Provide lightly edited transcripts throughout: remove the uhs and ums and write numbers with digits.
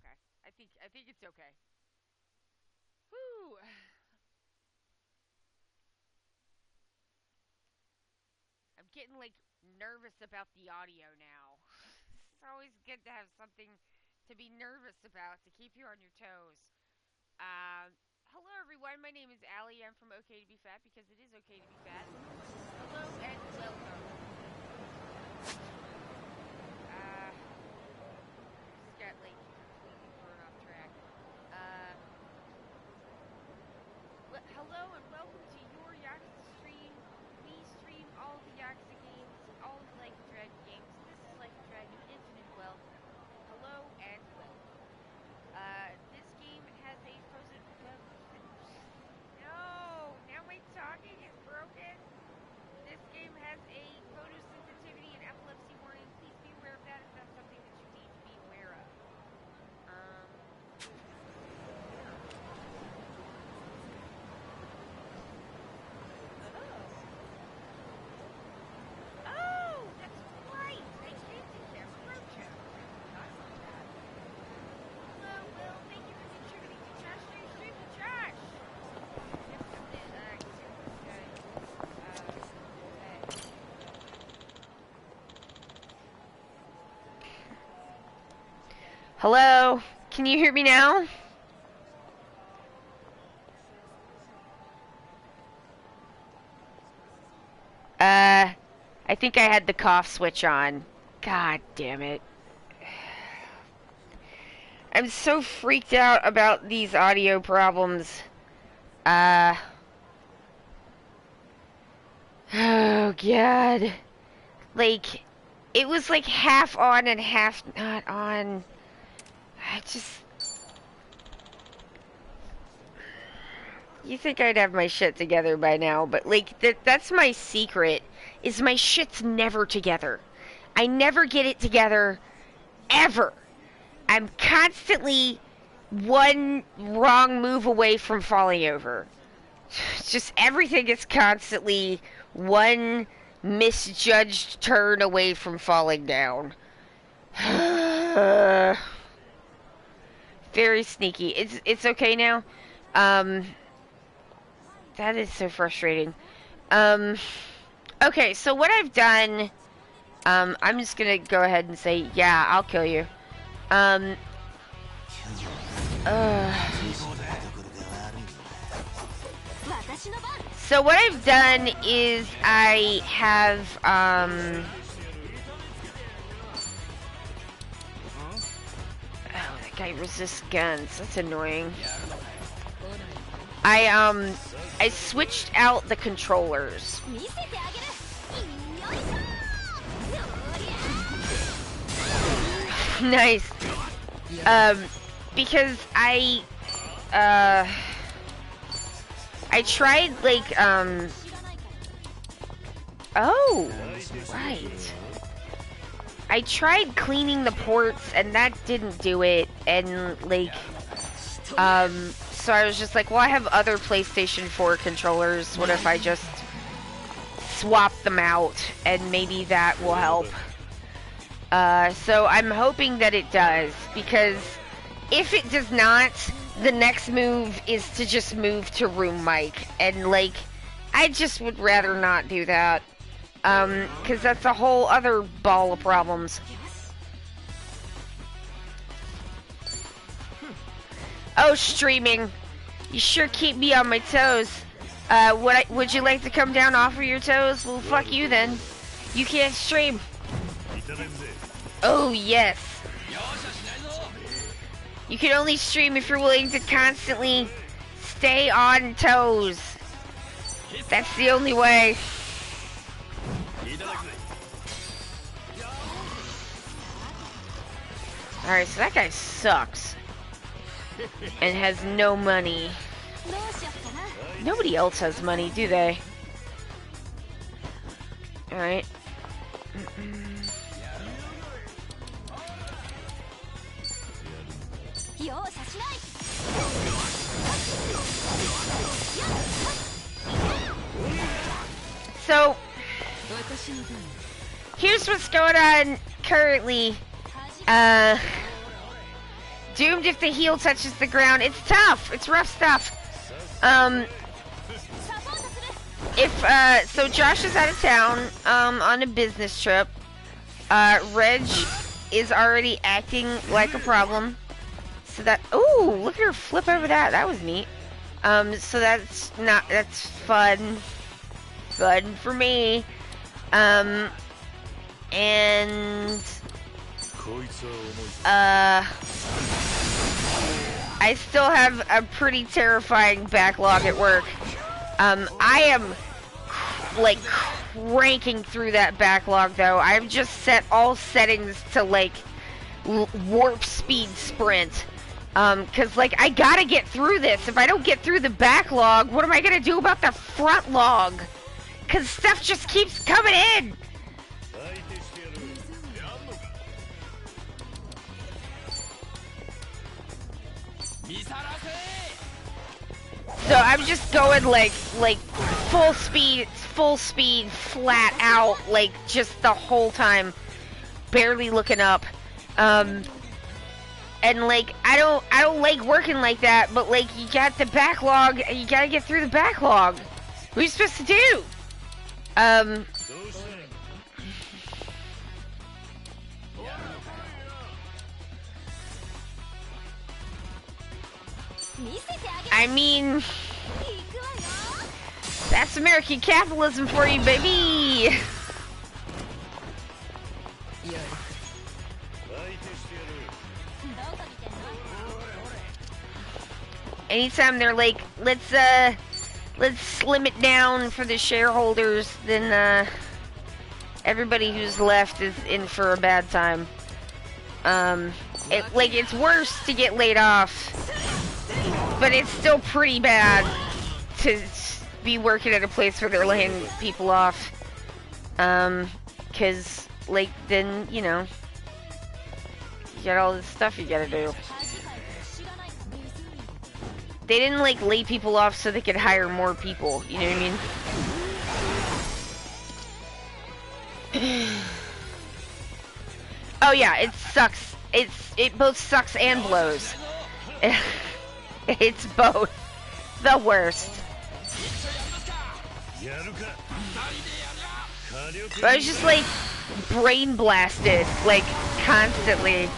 okay. I think it's okay. Whew. I'm getting like nervous about the audio now. It's always good to have something to be nervous about to keep you on your toes. Um, Hello everyone. My name is Allie. I'm from Ok2BeFat because it is okay to be fat. Hello and welcome. Just got like completely thrown off track. Uh, Hello and welcome to your Yakuza stream. We stream all the Yakuza games, all of the Like a Dragon games. This is Like a Dragon Infinite Wealth. Hello and welcome. This game has a frozen. No, now my talking is broken. This game has a photosensitivity and epilepsy warning. Please be aware of that if that's something that you need to be aware of. Oh, that's right. I did do that. Roadshow. I forgot about that. Hello, Will. Thank you for contributing to Josh Stream Stream with Josh. Hello? Can you hear me now? I think I had the cough switch on. God damn it. I'm so freaked out about these audio problems. Oh, God. Like, it was like half on and half not on. I just... You think I'd have my shit together by now, but like, that's my secret, is my shit's never together. I never get it together, ever. I'm constantly one wrong move away from falling over. Just everything is constantly one misjudged turn away from falling down. Very sneaky. It's okay now. That is so frustrating. Okay, so what I've done, I'm just gonna go ahead and say, yeah, I'll kill you. So what I've done is I have, oh, that guy resists guns. That's annoying. I switched out the controllers. Nice. Because I tried, like, oh, right. I tried cleaning the ports, and that didn't do it, and, like, so I was just like, well, I have other PlayStation 4 controllers. What if I just swap them out, and maybe that will help? So I'm hoping that it does, because if it does not, the next move is to just move to room mic, and, like, I just would rather not do that, because that's a whole other ball of problems. Oh, streaming. You sure keep me on my toes. Would you like to come down off of your toes? Well, fuck you then. You can't stream. Oh, yes. You can only stream if you're willing to constantly stay on toes. That's the only way. Alright, so that guy sucks. And has no money. Nobody else has money, do they? Alright. So, here's what's going on currently. doomed if the heel touches the ground. It's tough. It's rough stuff. So Josh is out of town, on a business trip. Reg is already acting like a problem. So that, ooh, look at her flip over that. That was neat. So that's fun. Fun for me. And I still have a pretty terrifying backlog at work. I am like cranking through that backlog though. I've just set all settings to like warp speed sprint. Cause like I gotta get through this. If I don't get through the backlog, what am I gonna do about the front log? Cause stuff just keeps coming in. So I'm just going like full speed, flat out, like just the whole time, barely looking up. And like I don't like working like that, but like you got the backlog, and you gotta get through the backlog. What are you supposed to do? I mean, that's American capitalism for you, baby. Anytime they're like, let's slim it down for the shareholders, then everybody who's left is in for a bad time. It's worse to get laid off, but it's still pretty bad to be working at a place where they're laying people off. 'Cause like then, you know, you got all this stuff you gotta do. They didn't like lay people off so they could hire more people, you know what I mean? Oh yeah, it sucks. It both sucks and blows. It's both the worst. But I was just like brain blasted, like constantly.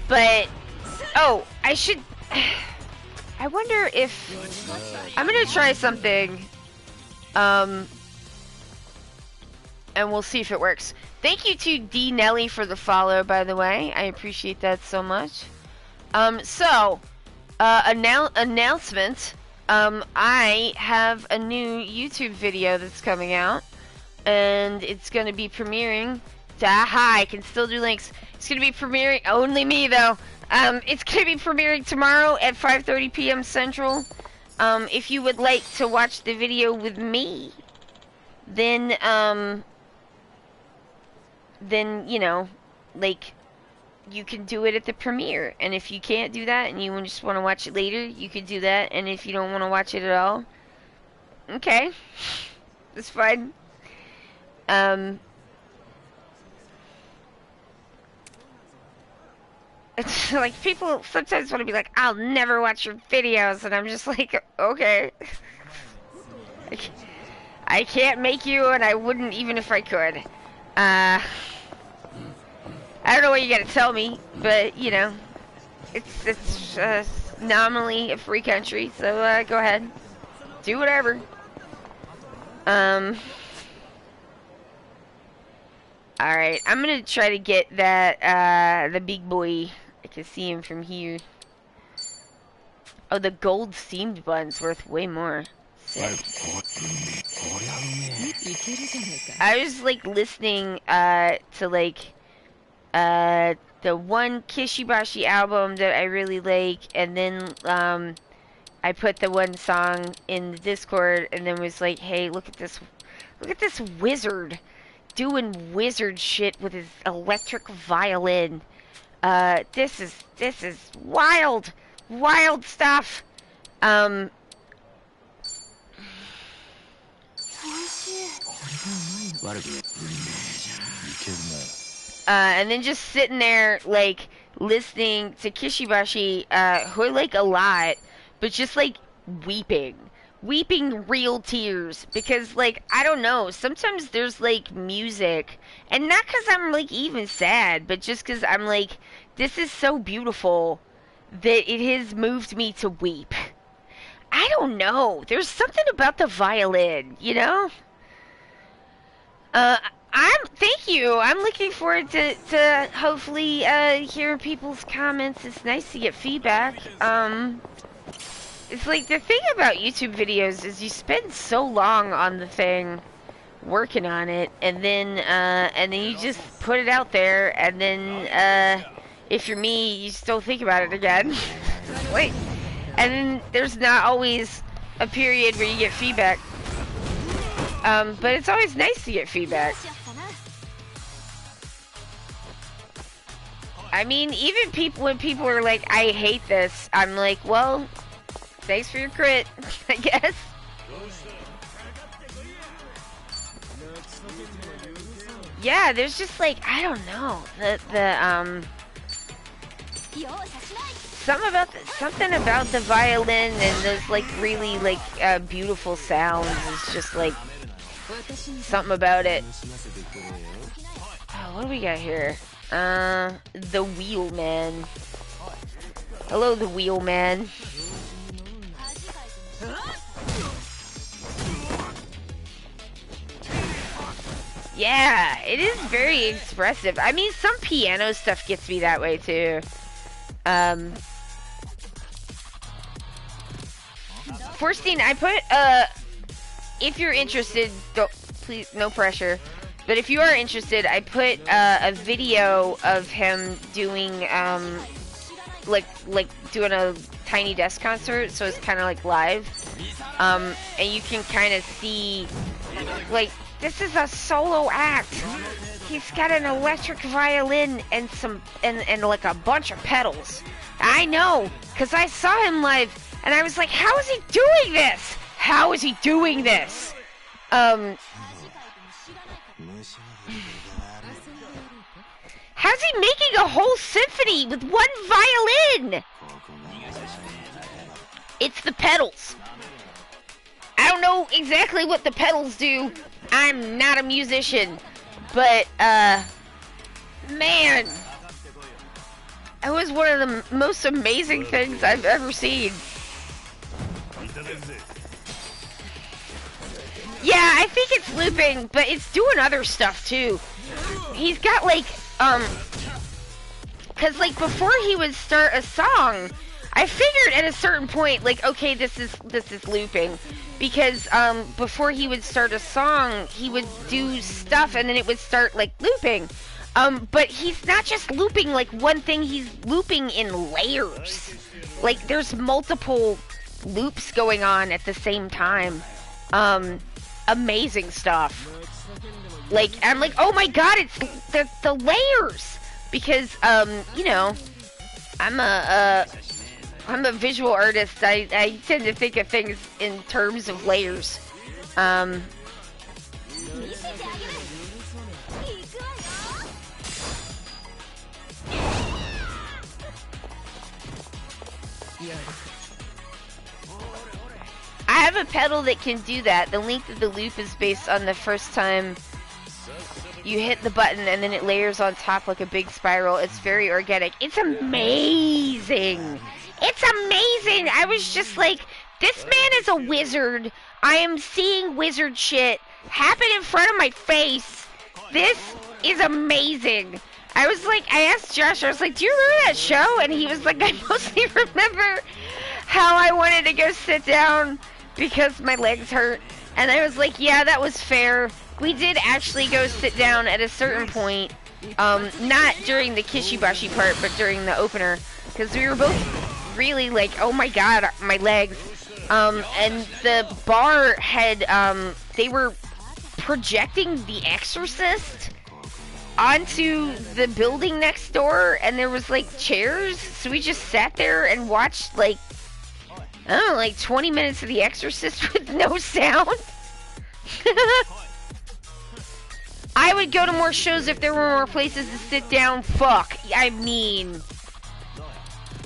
But oh, I wonder if I'm gonna try something. And we'll see if it works. Thank you to D Nelly for the follow, by the way. I appreciate that so much. Announcement. I have a new YouTube video that's coming out, and it's gonna be premiering. I can still do links. It's gonna be premiering. Only me though. It's gonna be premiering tomorrow at 5:30 p.m. Central. If you would like to watch the video with me, then you know, like, you can do it at the premiere. And if you can't do that and you just want to watch it later, you can do that. And if you don't want to watch it at all, okay, that's fine. It's like, people sometimes want to be like, I'll never watch your videos, and I'm just like, okay. I can't make you, and I wouldn't even if I could. I don't know what you gotta tell me, but, you know, it's nominally a free country, so go ahead. Do whatever. Alright, I'm gonna try to get that, the big boy. I can see him from here. Oh, the gold steamed bun's worth way more. Sick. I was like listening to like the one Kishibashi album that I really like, and then I put the one song in the Discord, and then was like, hey, look at this wizard doing wizard shit with his electric violin. This is wild stuff. And then just sitting there, like, listening to Kishibashi, who I like a lot, but just, like, weeping real tears, because, like, I don't know, sometimes there's, like, music, and not because I'm, like, even sad, but just because I'm, like, this is so beautiful that it has moved me to weep. I don't know, there's something about the violin, you know? Thank you. I'm looking forward to hopefully, hearing people's comments. It's nice to get feedback. It's like, the thing about YouTube videos is you spend so long on the thing, working on it, and then you just put it out there, and then, if you're me, you still think about it again. Wait. And then there's not always a period where you get feedback. But it's always nice to get feedback. I mean, even when people are like, I hate this, I'm like, well, thanks for your crit, I guess. Yeah, there's just like, I don't know, something about the violin and those like really like beautiful sounds is just like something about it. Oh, what do we got here? The Wheelman. Hello, the Wheelman. Yeah, it is very expressive. I mean, some piano stuff gets me that way too. Forstein, I put, if you're interested, don't, please, no pressure, but if you are interested, I put, a video of him doing, like doing a Tiny Desk concert, so it's kind of like live, and you can kind of see, like, this is a solo act. He's got an electric violin and and like a bunch of pedals. I know, because I saw him live, and I was like, how is he doing this? How is he doing this? How's he making a whole symphony with one violin? It's the pedals. I don't know exactly what the pedals do. I'm not a musician, but, man, it was one of the most amazing things I've ever seen. Yeah, I think it's looping, but it's doing other stuff too. He's got like, cause like before he would start a song, I figured at a certain point, like, okay, this is looping, because before he would start a song, he would do stuff and then it would start like looping. But he's not just looping like one thing, he's looping in layers. Like there's multiple loops going on at the same time. Amazing stuff. Like, I'm like, oh my god, it's the layers, because you know, I'm a visual artist. I tend to think of things in terms of layers. I have a pedal that can do that. The length of the loop is based on the first time you hit the button, and then it layers on top like a big spiral. It's very organic. It's amazing. It's amazing. I was just like, this man is a wizard. I am seeing wizard shit happen in front of my face. This is amazing. I was like, I asked Josh, I was like, do you remember that show? And he was like, I mostly remember how I wanted to go sit down because my legs hurt. And I was like, yeah, that was fair. We did actually go sit down at a certain point, not during the Kishibashi part, but during the opener, because we were both really like, oh my god, my legs. And the bar had, they were projecting The Exorcist onto the building next door, and there was like chairs, so we just sat there and watched like, I don't know, like 20 minutes of The Exorcist with no sound. I would go to more shows if there were more places to sit down. Fuck. I mean,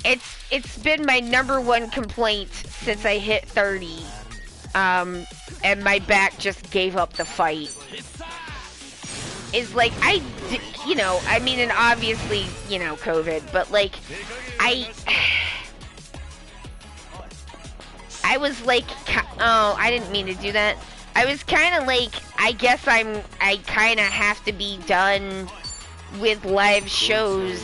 it's been my #1 complaint since I hit 30. And my back just gave up the fight. Is like, you know, I mean, and obviously, you know, COVID, but like, I was like, oh, I didn't mean to do that. I was kind of like, I guess I kind of have to be done with live shows,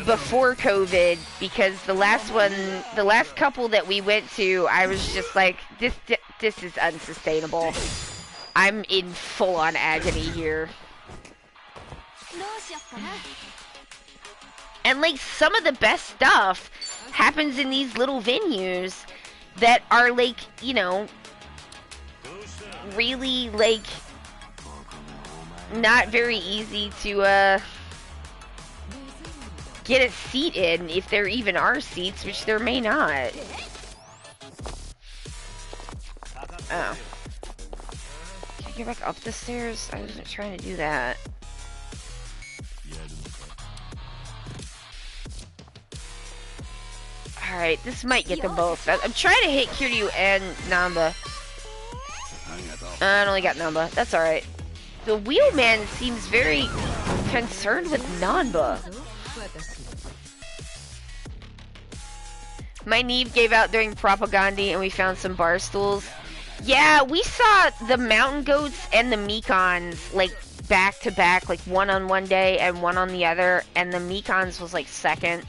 before COVID, because the last couple that we went to, I was just like, this is unsustainable. I'm in full-on agony here. And like, some of the best stuff happens in these little venues that are like, you know, really like not very easy to get a seat in, if there even are seats, which there may not. Oh. Can I get back up the stairs? I wasn't trying to do that. Alright, this might get them both. I'm trying to hit Kiryu and Namba. I only got Namba. That's alright. The wheelman seems very concerned with Namba. My Neve gave out during propaganda and we found some bar stools. Yeah, we saw the mountain goats and the Mekons like back to back, like one on one day and one on the other, and the Mekons was like second.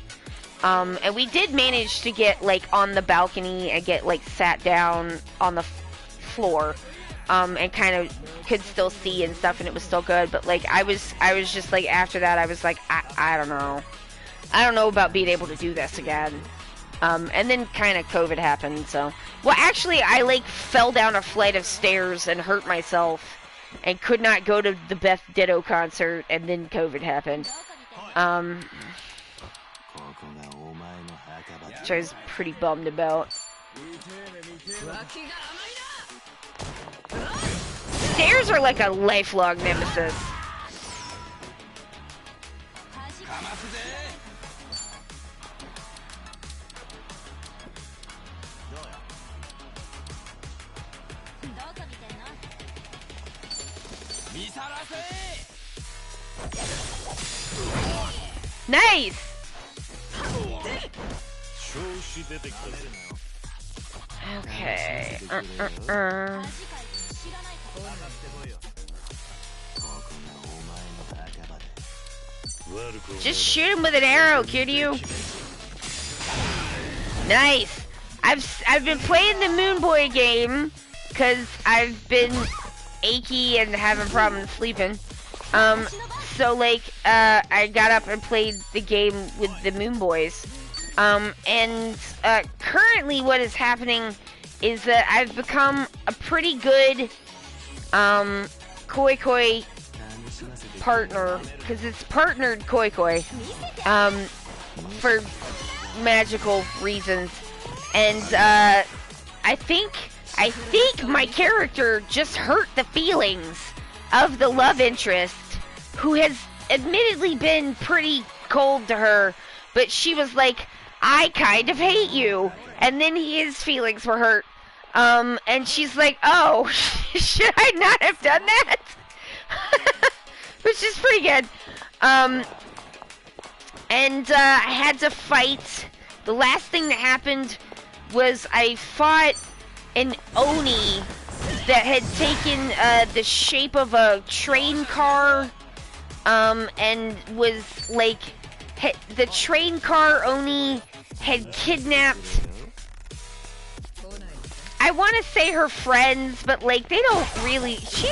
And we did manage to get like on the balcony and get like sat down on the floor, and kind of could still see and stuff, and it was still good. But like I was just like, after that I was like, I don't know about being able to do this again. And then kind of COVID happened, so. Well, actually, I, like, fell down a flight of stairs and hurt myself and could not go to the Beth Ditto concert, and then COVID happened. Which I was pretty bummed about. Stairs are like a lifelong nemesis. Nice! Okay. Just shoot him with an arrow, Kiryu. Nice! I've been playing the Moon Boy game because I've been achy and having problems sleeping. So like, I got up and played the game with the Moon Boys. And currently what is happening is that I've become a pretty good Koi partner, because it's partnered Koi, for magical reasons. And I think my character just hurt the feelings of the love interest, who has admittedly been pretty cold to her, but she was like, I kind of hate you. And then his feelings were hurt. And she's like, oh, should I not have done that? Which is pretty good. And I had to fight. The last thing that happened was I fought an Oni that had taken the shape of a train car, and was like, the train car Oni had kidnapped, I want to say her friends, but like they don't really, she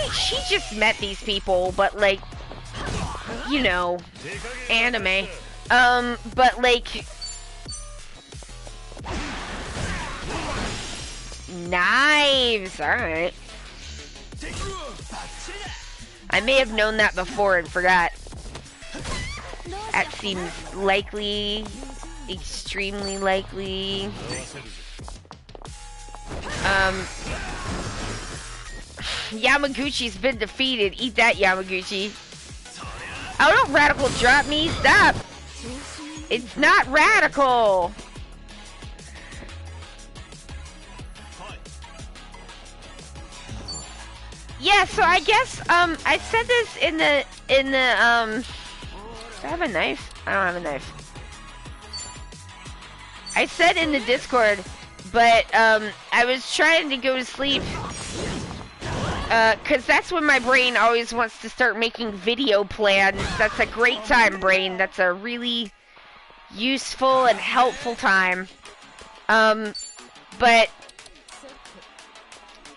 just met these people, but like, you know, anime, but like, knives, alright. I may have known that before and forgot. That seems likely, extremely likely. Yamaguchi's been defeated. Eat that, Yamaguchi. Oh, don't radical drop me. Stop. It's not radical. Yeah, so I guess, I said this in the, do I have a knife? I don't have a knife. I said in the Discord, but, I was trying to go to sleep, cause that's when my brain always wants to start making video plans. That's a great time, brain. That's a really useful and helpful time. But,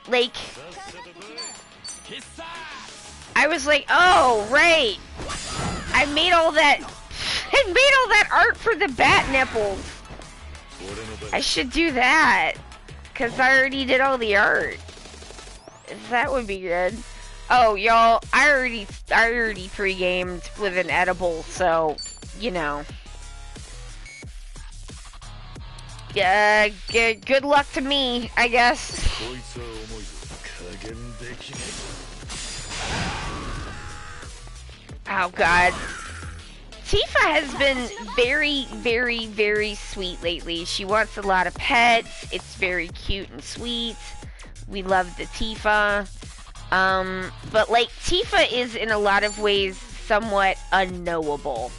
like, I was like, oh, right. I made all that art for the bat nipples. I should do that, cause I already did all the art. That would be good. Oh, y'all, I already pre-gamed with an edible, so, you know. Yeah, good luck to me, I guess. Oh, God. Tifa has been very, very, very sweet lately. She wants a lot of pets. It's very cute and sweet. We love the Tifa. But, like, Tifa is, in a lot of ways, somewhat unknowable.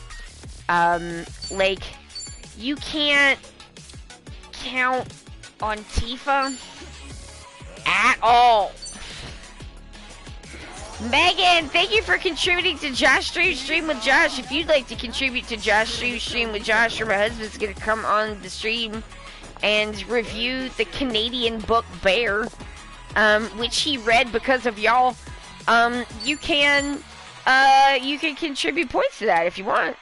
Like, you can't count on Tifa at all. Megan, thank you for contributing to Josh Stream with Josh. If you'd like to contribute to Josh Stream with Josh, or my husband's gonna come on the stream and review the Canadian book Bear, which he read because of y'all. You can contribute points to that if you want.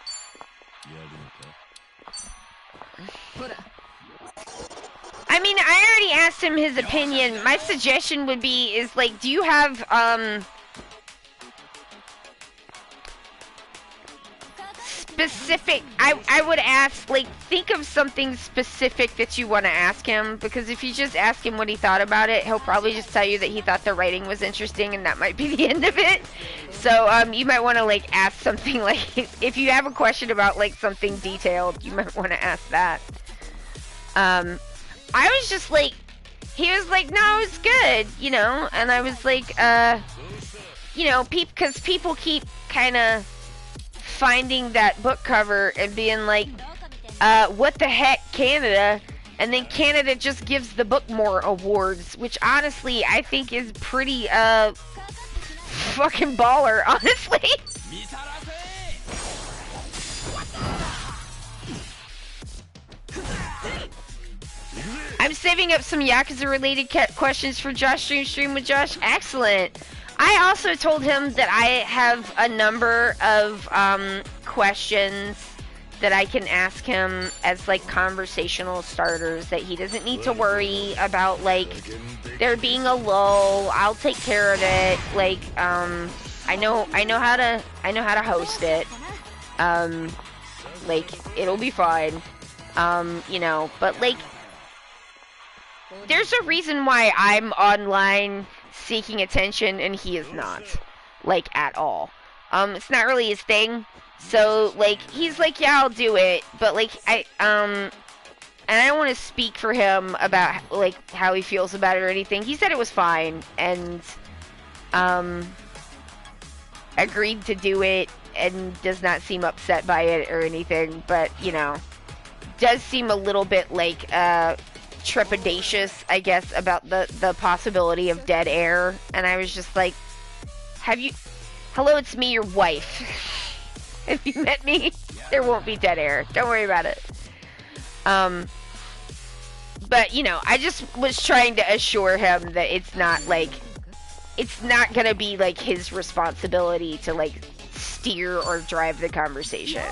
I mean, I already asked him his opinion. My suggestion would be, is like, do you have, specific, I would ask, like, think of something specific that you want to ask him, because if you just ask him what he thought about it, he'll probably just tell you that he thought the writing was interesting, and that might be the end of it. So, you might want to, like, ask something, like, if you have a question about, like, something detailed, you might want to ask that. I was just like, he was like, no, it's good, you know, and I was like, you know, because people keep kind of finding that book cover and being like, what the heck, Canada? And then Canada just gives the book more awards, which honestly I think is pretty fucking baller, honestly. I'm saving up some Yakuza related questions for Josh Stream with Josh. Excellent. I also told him that I have a number of questions that I can ask him as like conversational starters, that he doesn't need to worry about like there being a lull. I'll take care of it. Like I know how to host it. Like it'll be fine. You know, but like there's a reason why I'm online seeking attention and he is not, like, at all. It's not really his thing. So, like, he's like, yeah, I'll do it. But, like, and I don't want to speak for him about, like, how he feels about it or anything. He said it was fine and, agreed to do it and does not seem upset by it or anything. But, you know, does seem a little bit, like, trepidatious, I guess, about the possibility of dead air. And I was just like, hello, it's me, your wife. If you met me, there won't be dead air. Don't worry about it. But, you know, I just was trying to assure him that it's not, like, it's not gonna be, like, his responsibility to, like, steer or drive the conversation.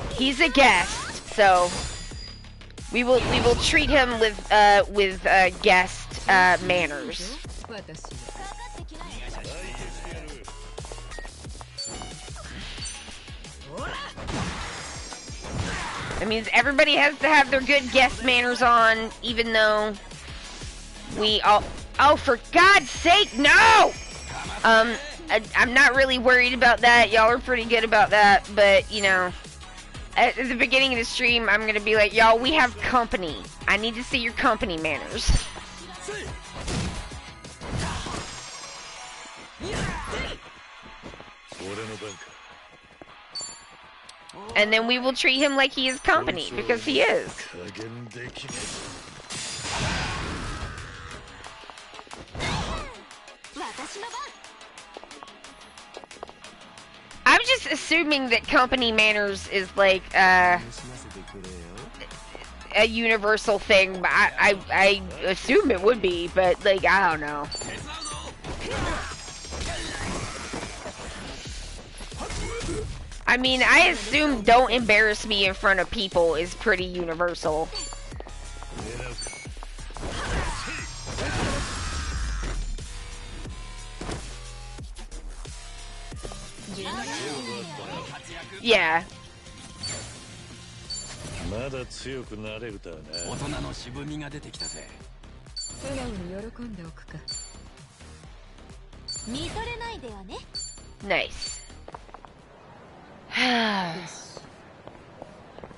He's a guest, so we will treat him with guest manners. That means everybody has to have their good guest manners on, even though we all... Oh, for God's sake, no! I'm not really worried about that. Y'all are pretty good about that, but, you know, at the beginning of the stream, I'm gonna be like, y'all, we have company. I need to see your company manners. And then we will treat him like he is company, because he is. I'm just assuming that company manners is like a universal thing. I assume it would be, but like I don't know. I mean, I assume don't embarrass me in front of people is pretty universal. Yeah. Nice. I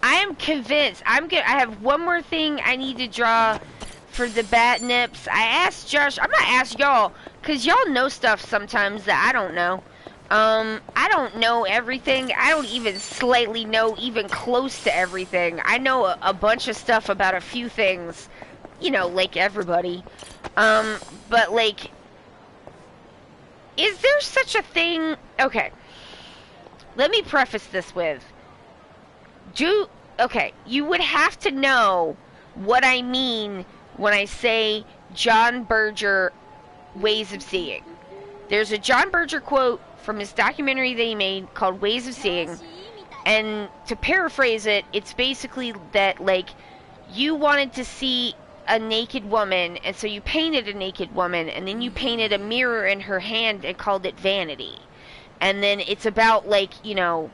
am convinced. I have one more thing I need to draw for the bat nips. I asked Josh. I'm gonna ask y'all, cause y'all know stuff sometimes that I don't know. I don't know everything. I don't even slightly know even close to everything. I know a bunch of stuff about a few things, you know, like everybody. But like, is there such a thing? Okay. Let me preface this with, okay, you would have to know what I mean when I say John Berger Ways of Seeing. There's a John Berger quote from his documentary that he made called Ways of Seeing, and to paraphrase it, it's basically that, like, you wanted to see a naked woman, and so you painted a naked woman, and then you painted a mirror in her hand and called it vanity. And then it's about, like, you know,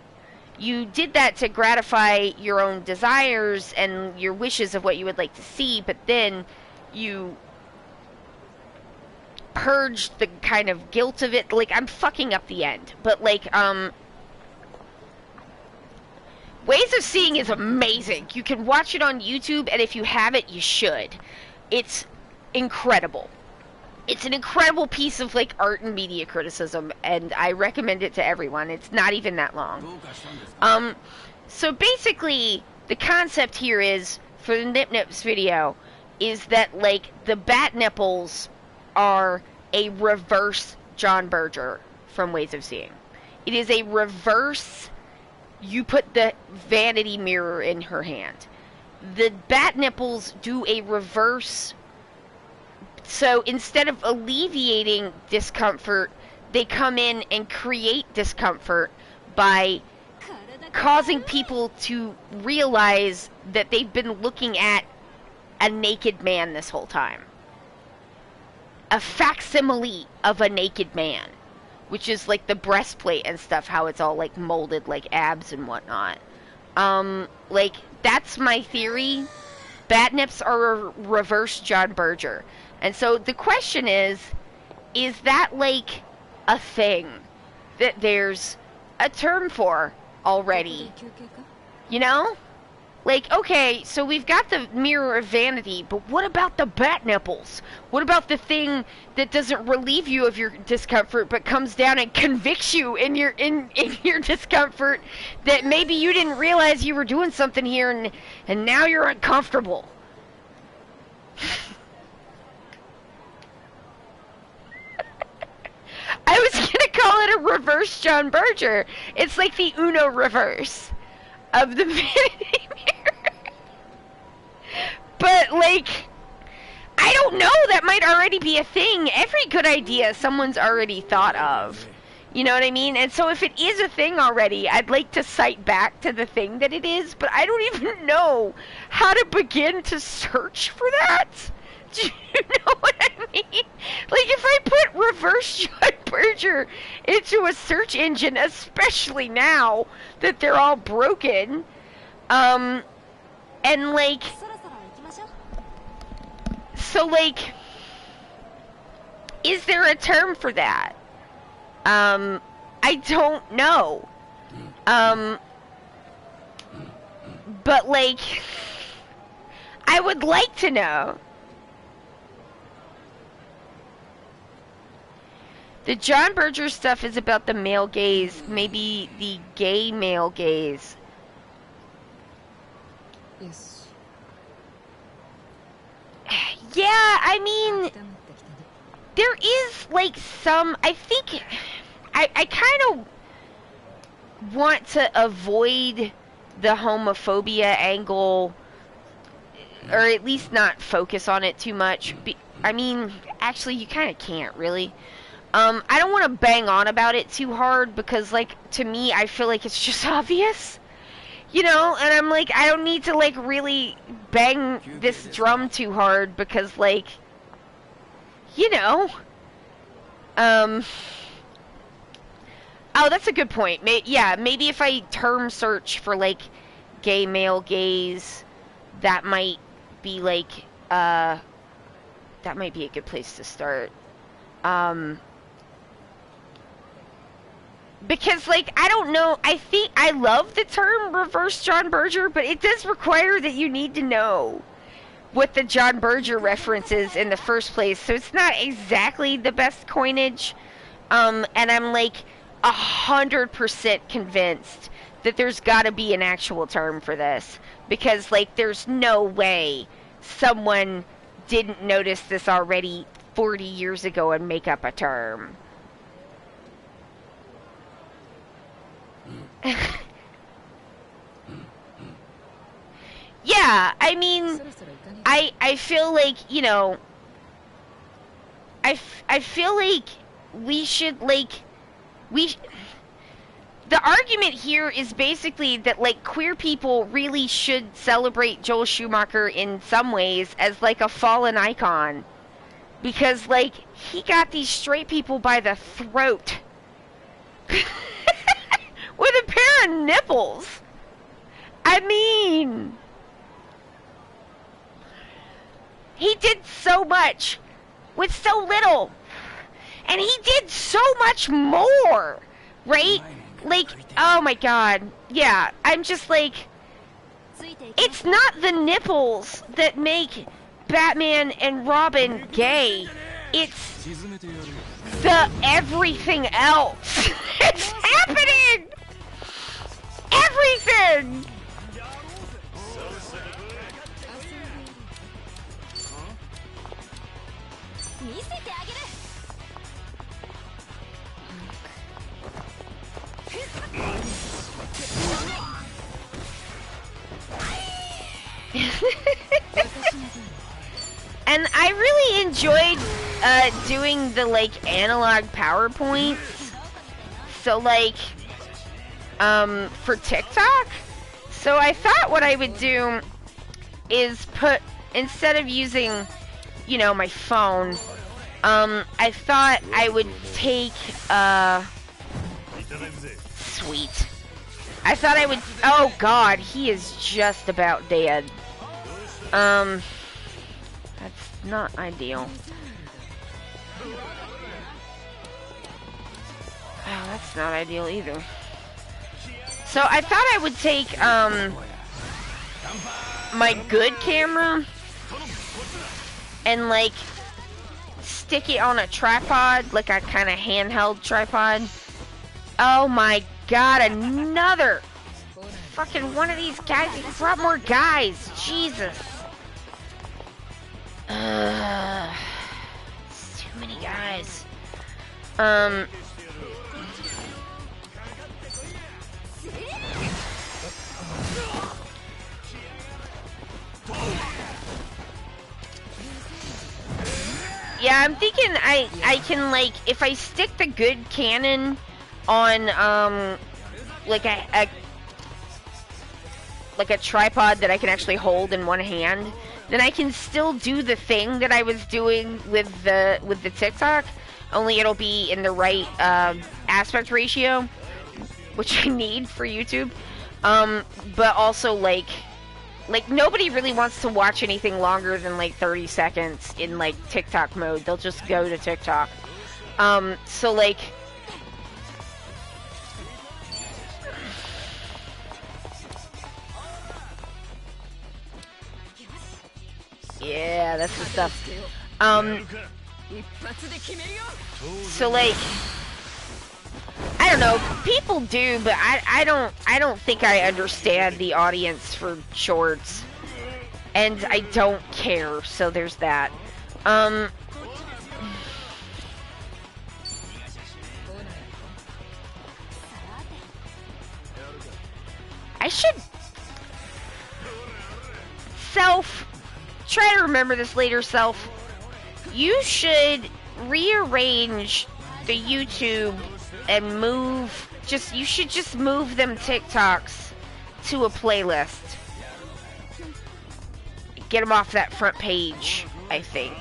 you did that to gratify your own desires and your wishes of what you would like to see, but then you purged the kind of guilt of it. Like, I'm fucking up the end. But, like, Ways of Seeing is amazing. You can watch it on YouTube, and if you have it, you should. It's incredible. It's an incredible piece of, like, art and media criticism, and I recommend it to everyone. It's not even that long. So basically, the concept here is, for the Nip Nips video, is that, like, the bat nipples are a reverse John Berger from Ways of Seeing. It is a reverse, you put the vanity mirror in her hand. The bat nipples do a reverse. So instead of alleviating discomfort, they come in and create discomfort by causing people to realize that they've been looking at a naked man this whole time. A facsimile of a naked man, which is like the breastplate and stuff, how it's all like molded like abs and whatnot. Like, that's my theory. Bat nips are a reverse John Berger. And so the question is that, like, a thing that there's a term for already? You know? Like, okay, so we've got the mirror of vanity, but what about the bat nipples? What about the thing that doesn't relieve you of your discomfort, but comes down and convicts you in your discomfort, that maybe you didn't realize you were doing something here, and now you're uncomfortable? I was gonna call it a reverse John Berger. It's like the Uno reverse of the vanity mirror. But, like, I don't know, that might already be a thing. Every good idea someone's already thought of. You know what I mean? And so if it is a thing already, I'd like to cite back to the thing that it is, but I don't even know how to begin to search for that. Do you know what I mean? Like, if I put reverse John Berger into a search engine, especially now that they're all broken, and, like, so, like, Is there a term for that? I don't know. But like, I would like to know. The John Berger stuff is about the male gaze, maybe the gay male gaze. Yes. Yeah, I mean, there is like some, I think, I kind of want to avoid the homophobia angle, or at least not focus on it too much. I mean, actually, you kind of can't really. I don't want to bang on about it too hard because, like, to me, I feel like it's just obvious, you know? And I'm like, I don't need to, like, really bang this drum too hard because, like, you know. Oh, that's a good point. Yeah, maybe if I term search for, like, gay male gaze, that might be, like, that might be a good place to start. Because, like, I don't know, I think I love the term reverse John Berger, but it does require that you need to know what the John Berger reference is in the first place, so it's not exactly the best coinage, and I'm, like, 100% convinced that there's gotta be an actual term for this, because, like, there's no way someone didn't notice this already 40 years ago and make up a term. Yeah, I mean, I feel like, you know, I feel like we should, like, the argument here is basically that, like, queer people really should celebrate Joel Schumacher in some ways as, like, a fallen icon. Because, like, he got these straight people by the throat. With a pair of nipples. I mean, he did so much with so little. And he did so much more, right? Like, oh my god. Yeah, I'm just like, it's not the nipples that make Batman and Robin gay. It's the everything else. It's happening! Everything! And I really enjoyed doing the, like, analog PowerPoints. So, like, for TikTok. So I thought what I would do is put, instead of using, you know, my phone, I thought I would take, sweet. I thought I would, oh god, he is just about dead. That's not ideal. Oh, that's not ideal either. So I thought I would take, my good camera and, like, stick it on a tripod, like a kind of handheld tripod. Oh my god, another fucking one of these guys. He brought more guys. Jesus. It's too many guys. Yeah, I'm thinking I can, like, if I stick the good cannon on, like a tripod that I can actually hold in one hand, then I can still do the thing that I was doing with the TikTok, only it'll be in the right, aspect ratio, which I need for YouTube, but also, like, like, nobody really wants to watch anything longer than, like, 30 seconds in, like, TikTok mode. They'll just go to TikTok. So, like... Yeah, that's the stuff. So, like... I don't know, people do, but I don't think I understand the audience for shorts. And I don't care, so there's that. I should... Try to remember this later, Self. You should rearrange the YouTube and you should just move them TikToks to a playlist. Get them off that front page, I think.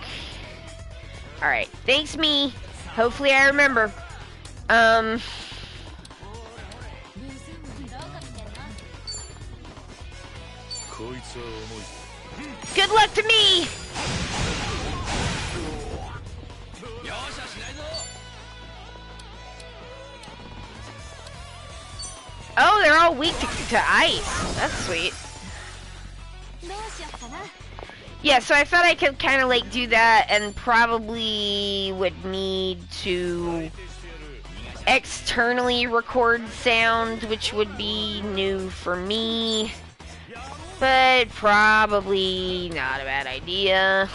Alright, thanks me. Hopefully I remember. Good luck to me! Oh, they're all weak to ice. That's sweet. Yeah, so I thought I could kind of like do that and probably would need to externally record sound, which would be new for me, but probably not a bad idea.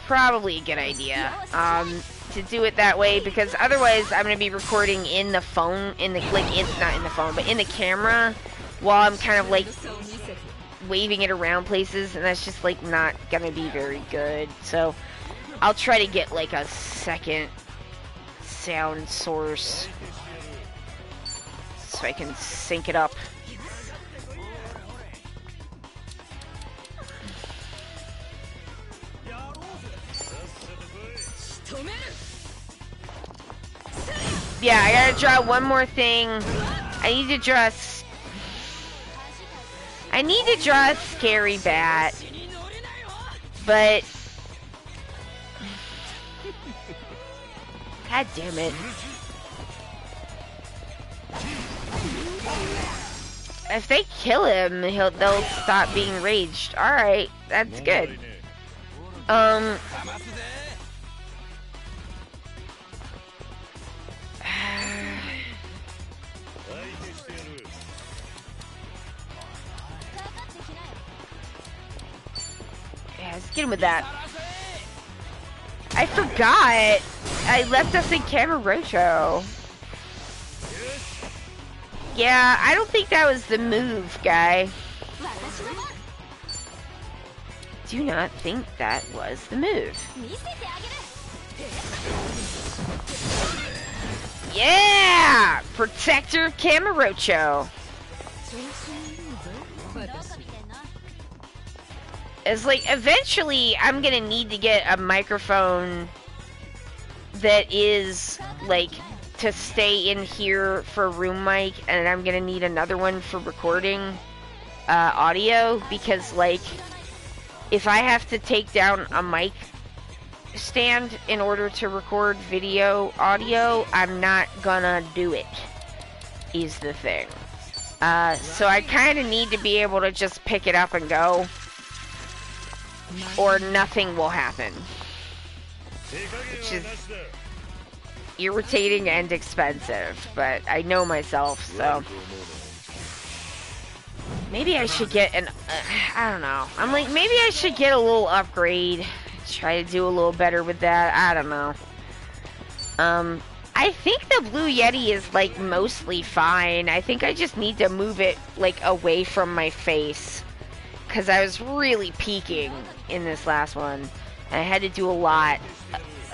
Probably a good idea. To do it that way, because otherwise I'm gonna be recording in the phone, not in the phone, but in the camera, while I'm kind of like waving it around places, and that's just like not gonna be very good. So I'll try to get like a second sound source so I can sync it up. Yeah, I gotta draw one more thing. I need to draw a scary bat. But... God damn it. If they kill him, they'll stop being raged. Alright, that's good. Yeah, let's get him with that. I forgot! I left us in Camarocho. Yeah, I don't think that was the move, guy. Do not think that was the move. Yeah! Protector of Camarocho. It's like, eventually, I'm gonna need to get a microphone that is, like, to stay in here for room mic, and I'm gonna need another one for recording audio, because, like, if I have to take down a mic stand in order to record video audio, I'm not gonna do it, is the thing. So I kind of need to be able to just pick it up and go, or nothing will happen, which is irritating and expensive, but I know myself, so maybe I should get an, I don't know, I'm like, maybe I should get a little upgrade, try to do a little better with that, I don't know. I think the Blue Yeti is, like, mostly fine. I think I just need to move it, like, away from my face, because I was really peeking in this last one. I had to do a lot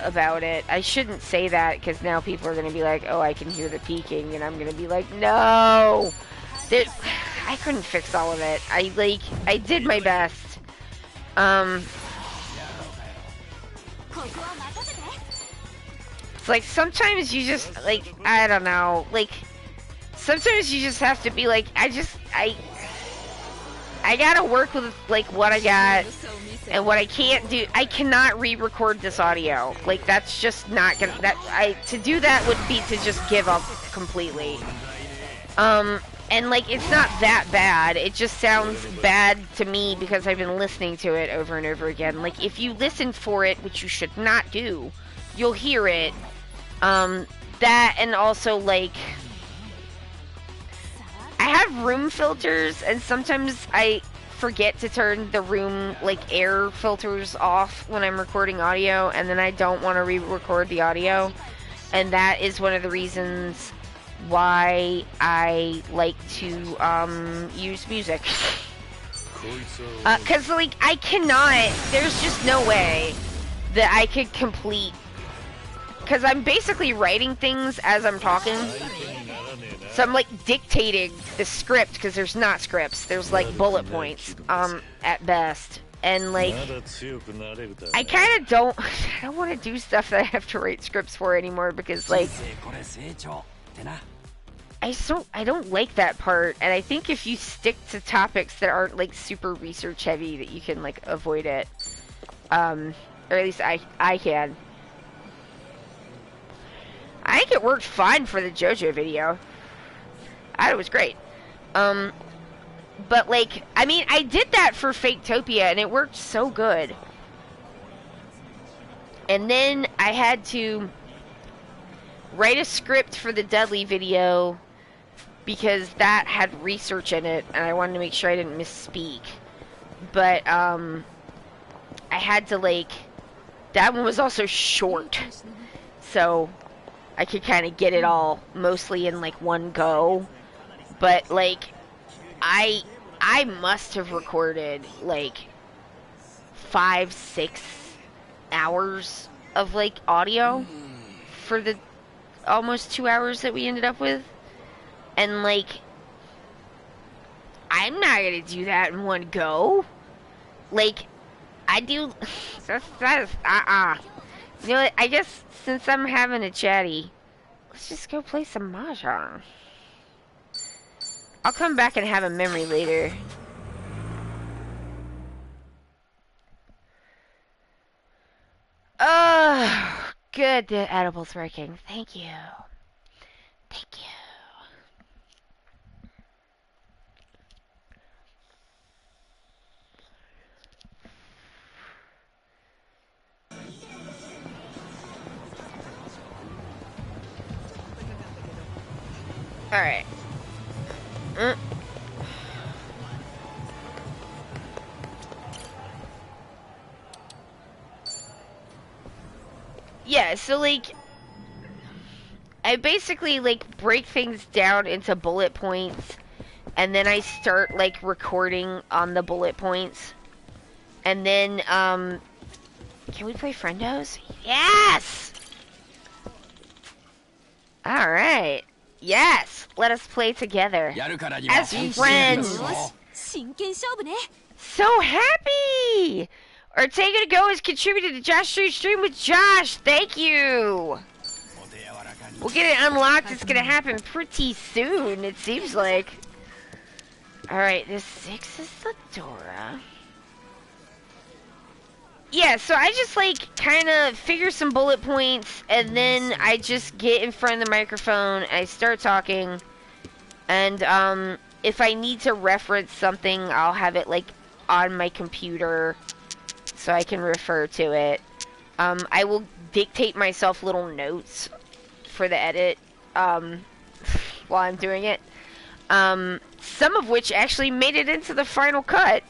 about it. I shouldn't say that, because now people are going to be like, oh, I can hear the peeking, and I'm going to be like, no! I couldn't fix all of it. I did my best. It's like, sometimes you just, like, I don't know, like, sometimes you just have to be like, I gotta work with like what I got and what I can't do. I cannot re-record this audio. Like that's just not gonna. To do that would be to just give up completely. And like it's not that bad. It just sounds bad to me because I've been listening to it over and over again. Like if you listen for it, which you should not do, you'll hear it. That and also like. I have room filters, and sometimes I forget to turn the room, like, air filters off when I'm recording audio, and then I don't want to re-record the audio, and that is one of the reasons why I like to, use music. Because, like, I cannot, there's just no way that I could complete, because I'm basically writing things as I'm talking. So I'm like dictating the script because there's not scripts. There's like bullet points, at best. And like, I kind of don't, I don't want to do stuff that I have to write scripts for anymore because like, I don't like that part. And I think if you stick to topics that aren't like super research heavy, that you can like avoid it. Or at least I can. I think it worked fine for the JoJo video. I thought it was great. But like, I mean, I did that for Faketopia and it worked so good. And then I had to write a script for the Dudley video because that had research in it and I wanted to make sure I didn't misspeak. But, I had to like, that one was also short. So I could kind of get it all mostly in like one go. But like, I must have recorded like 5-6 hours of like audio for the almost 2 hours that we ended up with. And like, I'm not gonna do that in one go. Like, I do, that is, You know what, I guess since I'm having a chatty, let's just go play some Mahjong. I'll come back and have a memory later. Oh, good, the edible's working. Thank you. Thank you. Alright. Yeah, so like, I basically like break things down into bullet points, and then I start like recording on the bullet points. And then, can we play Friendos? Yes! Alright. Yes! Let us play together. As friends! So happy! Ortega to Go has contributed to Josh Stream with Josh. Thank you! We'll get it unlocked. It's gonna happen pretty soon, it seems like. Alright, this 6 is the Dora. Yeah, so I just like kind of figure some bullet points and then I just get in front of the microphone and I start talking. And if I need to reference something, I'll have it like on my computer so I can refer to it. I will dictate myself little notes for the edit while I'm doing it. Some of which actually made it into the final cut.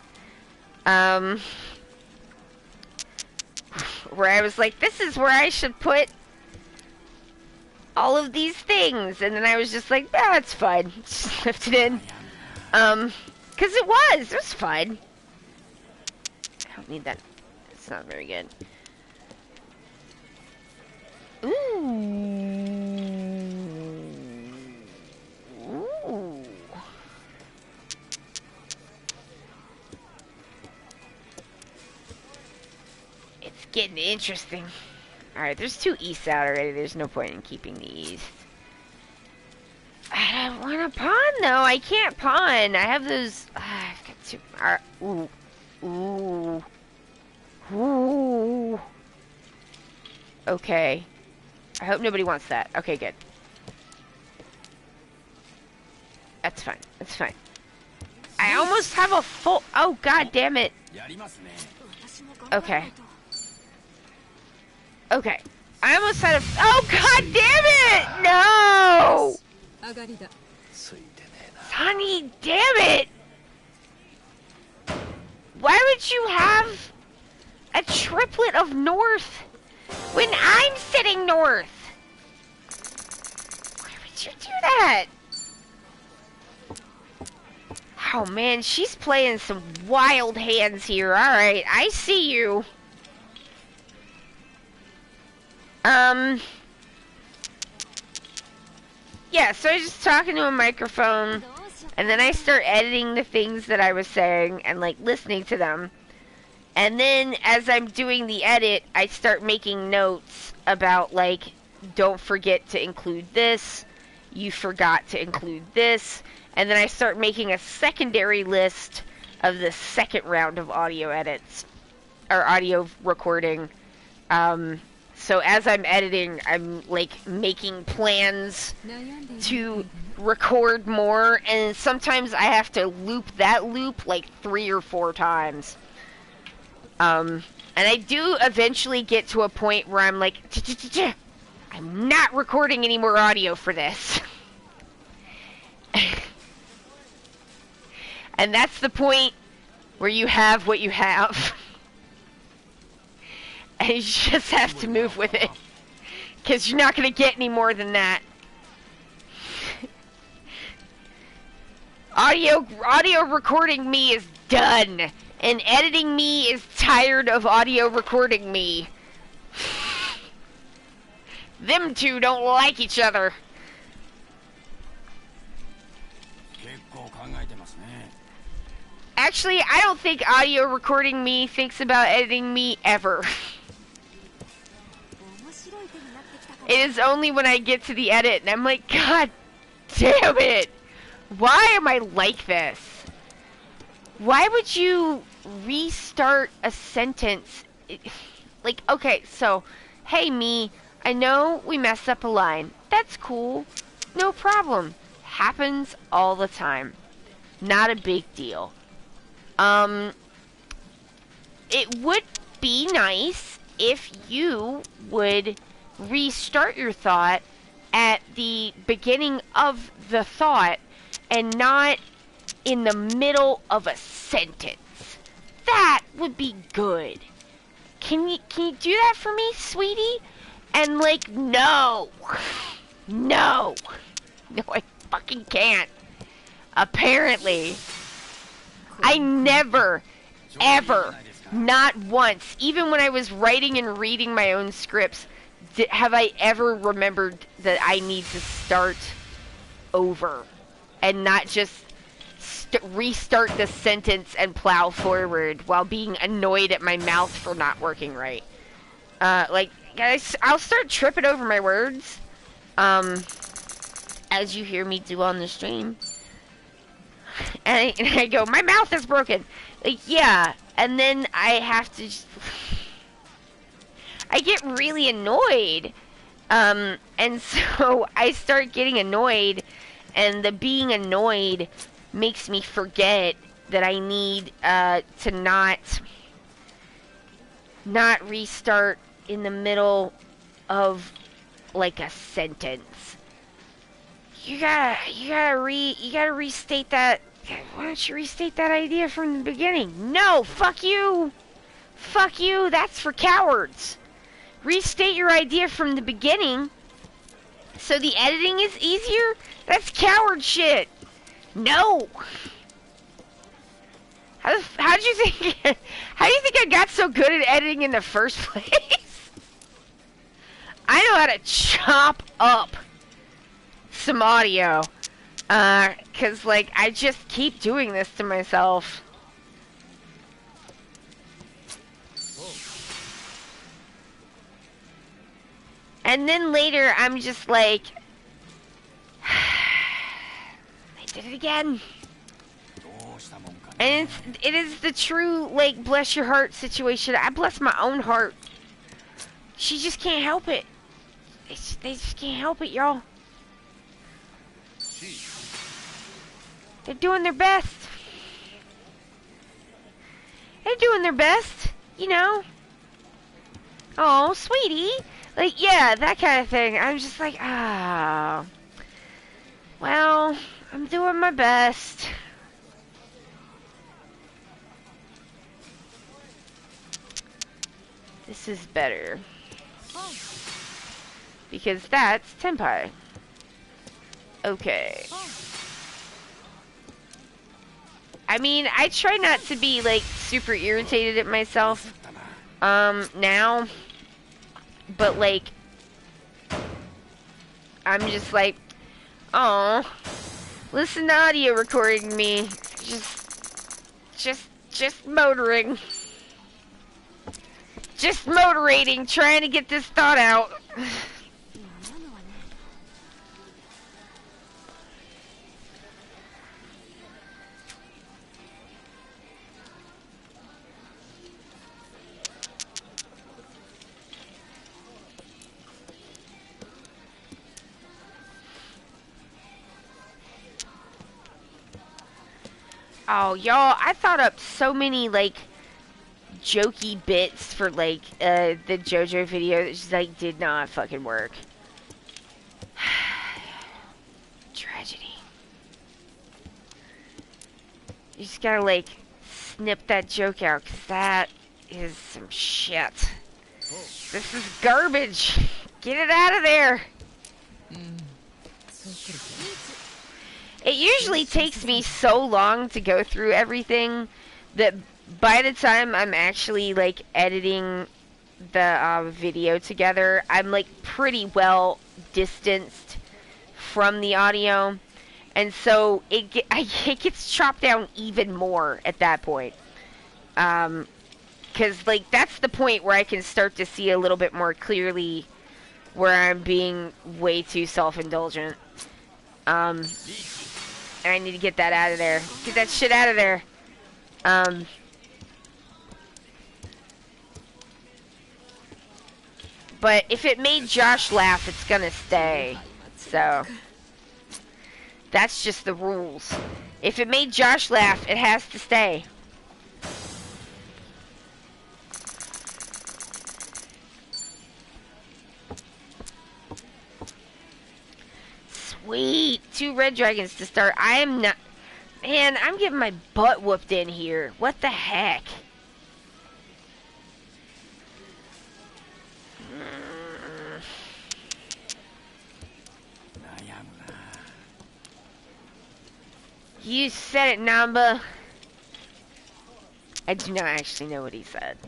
Where I was like, this is where I should put all of these things. And then I was just like, ah, it's fine. Just left it in. Because it was fun. I don't need that. It's not very good. Ooh. Ooh. It's getting interesting. Alright, there's 2 easts out already. There's no point in keeping the east. I don't want wanna pawn though. I can't pawn. I have those. I've got two. Ooh. Ooh. Okay. I hope nobody wants that. Okay, good. That's fine. That's fine. I almost have a full. Oh, god damn it. Okay. Okay. I almost had a. Oh, god damn it! No! Sonny, damn it! Why would you have a triplet of north when I'm sitting north? Why would you do that? Oh man, she's playing some wild hands here. Alright, I see you. Yeah, so I was just talking to a microphone, and then I start editing the things that I was saying, and like listening to them. And then as I'm doing the edit, I start making notes about like, don't forget to include this, you forgot to include this, and then I start making a secondary list of the second round of audio edits, or audio recording. So as I'm editing, I'm like making plans to record more, and sometimes I have to loop that loop like 3 or 4 times. And I do eventually get to a point where I'm like, I'm not recording any more audio for this. And that's the point where you have what you have. And you just have to move with it. Because you're not going to get any more than that. Audio recording me is done. And editing me is tired of audio recording me. Them two don't like each other. Actually, I don't think audio recording me thinks about editing me ever. It is only when I get to the edit and I'm like, God damn it! Why am I like this? Why would you restart a sentence? Like, okay, so, hey me, I know we messed up a line. That's cool. No problem. Happens all the time. Not a big deal. It would be nice if you would restart your thought at the beginning of the thought and not in the middle of a sentence. That would be good. Can you do that for me, sweetie? And like, no. No. No, I fucking can't. Apparently. I never, ever, not once, even when I was writing and reading my own scripts, have I ever remembered that I need to start over and not just restart the sentence and plow forward while being annoyed at my mouth for not working right. Like, guys, I'll start tripping over my words, as you hear me do on the stream. And I go, my mouth is broken. Like, yeah, and then I have to just... I get really annoyed. And so I start getting annoyed, and the being annoyed makes me forget that I need to not restart in the middle of like a sentence. You gotta restate that. Why don't you restate that idea from the beginning? No, fuck you. Fuck you, that's for cowards. Restate your idea from the beginning so the editing is easier? That's coward shit. No. How do you think I got so good at editing in the first place? I know how to chop up some audio. 'Cause like I just keep doing this to myself. And then later I'm just like Did it again. And it is the true, like, bless your heart situation. I bless my own heart. She just can't help it. They just can't help it, y'all. They're doing their best. They're doing their best, you know. Oh, sweetie. Like, yeah, that kind of thing. I'm just like, ah. Well, I'm doing my best. This is better. Because that's Tenpai. Okay. I mean, I try not to be, like, super irritated at myself, now. But, like, I'm just like, oh, listen to audio recording me. Just motoring. Just motorating, trying to get this thought out. Oh, y'all, I thought up so many, like, jokey bits for, like, the JoJo video that just, like, did not fucking work. Tragedy. You just gotta, like, snip that joke out, because that is some shit. This is garbage. Get it out of there. It usually takes me so long to go through everything that by the time I'm actually, like, editing the video together, I'm, like, pretty well distanced from the audio. And so it gets chopped down even more at that point. 'Cause, like, that's the point where I can start to see a little bit more clearly where I'm being way too self-indulgent. And I need to get that out of there. Get that shit out of there. But if it made Josh laugh, it's gonna stay. So, that's just the rules. If it made Josh laugh, it has to stay. Sweet. 2 red dragons to start. I am not... Man, I'm getting my butt whooped in here. What the heck? You said it, Namba. I do not actually know what he said.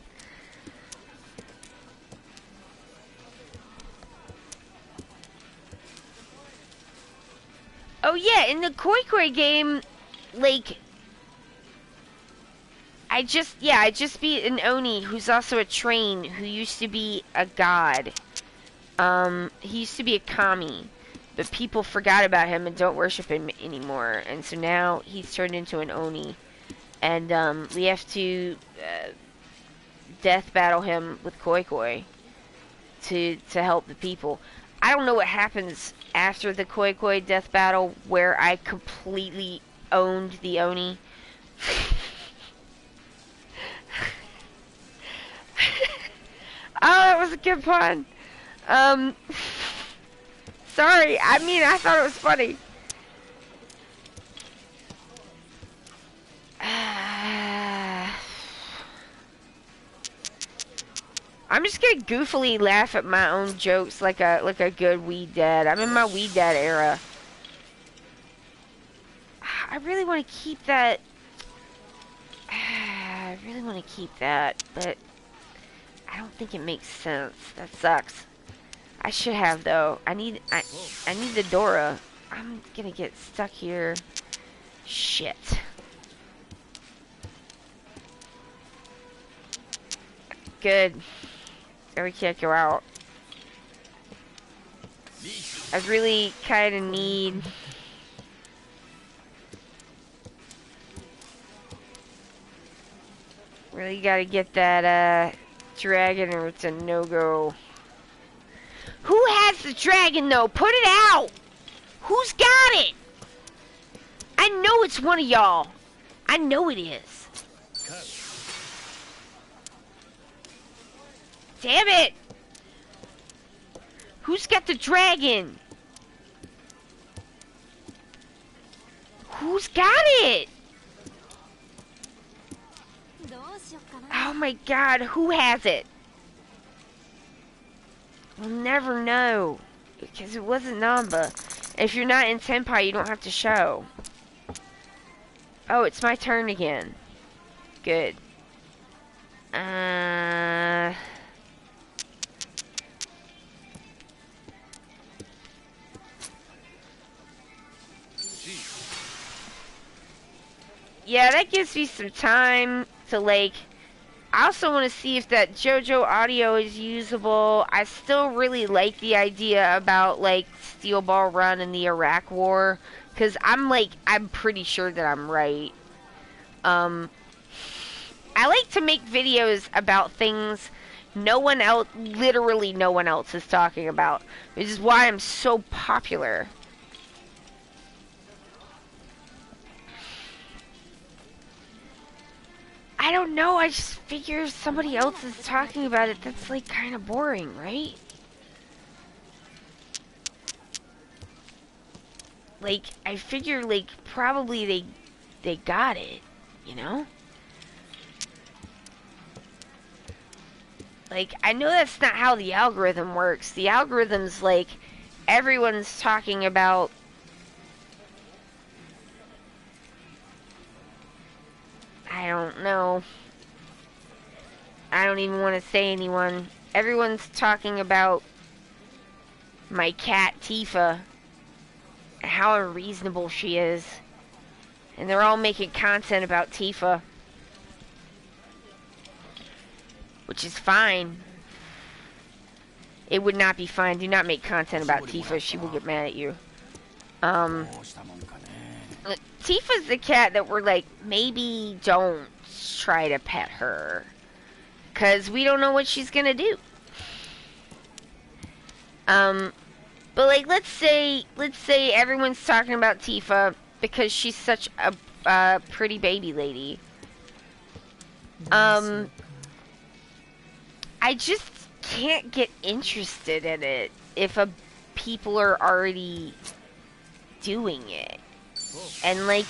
Oh yeah, in the KoFi game, like, I just beat an Oni who's also a train who used to be a god. He used to be a kami, but people forgot about him and don't worship him anymore, and so now he's turned into an Oni, and we have to death battle him with KoFi to help the people. I don't know what happens after the KoFi death battle where I completely owned the Oni. Oh, that was a good pun. Sorry, I mean, I thought it was funny. I'm just gonna goofily laugh at my own jokes like a good weed dad. I'm in my weed dad era. I really want to keep that. I really want to keep that, but I don't think it makes sense. That sucks. I should have though. I need the Dora. I'm gonna get stuck here. Shit. Good. We can't go out. I really kind of need Really gotta get that, dragon or it's a no-go. Who has the dragon, though? Put it out! Who's got it? I know it's one of y'all. I know it is. Damn it! Who's got the dragon? Who's got it? Oh my god, who has it? We'll never know. Because it wasn't Namba. If you're not in Senpai, you don't have to show. Oh, it's my turn again. Good. Yeah, that gives me some time to, like... I also want to see if that JoJo audio is usable. I still really like the idea about, like, Steel Ball Run and the Iraq War. Because I'm pretty sure that I'm right. I like to make videos about things literally no one else is talking about. Which is why I'm so popular. I don't know, I just figure if somebody else is talking about it, that's, like, kind of boring, right? Like, I figure, like, probably they got it, you know? Like, I know that's not how the algorithm works. The algorithm's, like, everyone's talking about... I don't know. I don't even want to say anyone. Everyone's talking about my cat, Tifa. And how unreasonable she is. And they're all making content about Tifa. Which is fine. It would not be fine. Do not make content about Tifa. She will get mad at you. Tifa's the cat that we're like, maybe don't try to pet her. Because we don't know what she's going to do. But like, let's say everyone's talking about Tifa because she's such a pretty baby lady. I just can't get interested in it if people are already doing it. And like,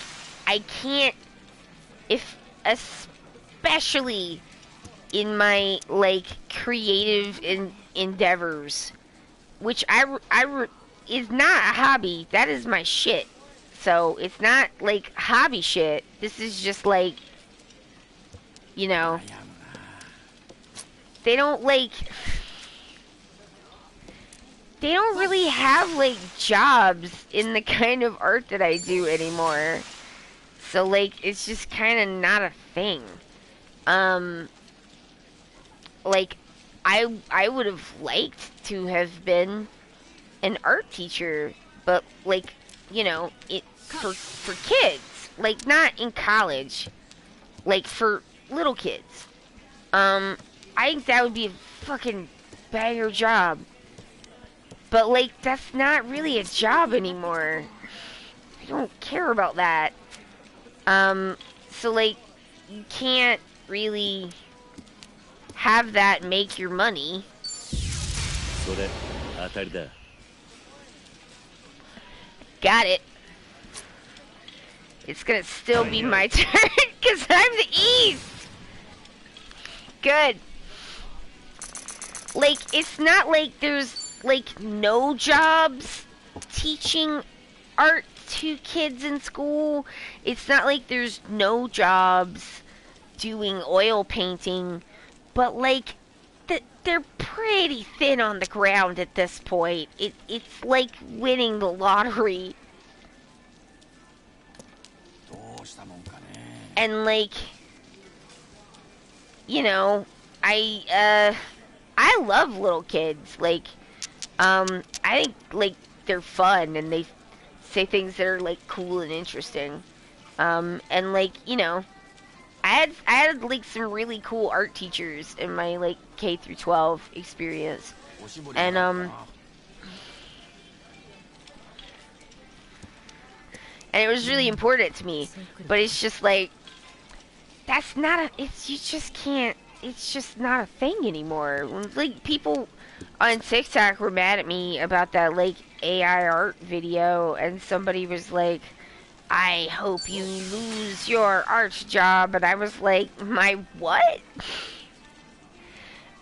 I can't, especially in my like creative endeavors, which is not a hobby. That is my shit. So it's not like hobby shit. This is just like, you know, they don't really have like jobs in the kind of art that I do anymore. So like, it's just kind of not a thing. Like, I would have liked to have been an art teacher, but like, you know, for kids, like not in college, like for little kids. I think that would be a fucking banger job. But like, that's not really a job anymore. I don't care about that. So like, you can't really have that make your money. Got it. It's gonna still be my turn, because I'm the East! Good. Like, it's not like there's, like, no jobs teaching art to kids in school. It's not like there's no jobs doing oil painting. But, like, they're pretty thin on the ground at this point. It's like winning the lottery. And, like, you know, I love little kids. Like, I think, like, they're fun and they say things that are, like, cool and interesting. And, like, you know, I had like some really cool art teachers in my like K through 12 experience, and it was really important to me. But it's just like that's not a. It's you just can't. It's just not a thing anymore. Like people on TikTok were mad at me about that like AI art video, and somebody was like, I hope you lose your art job. And I was like, my what?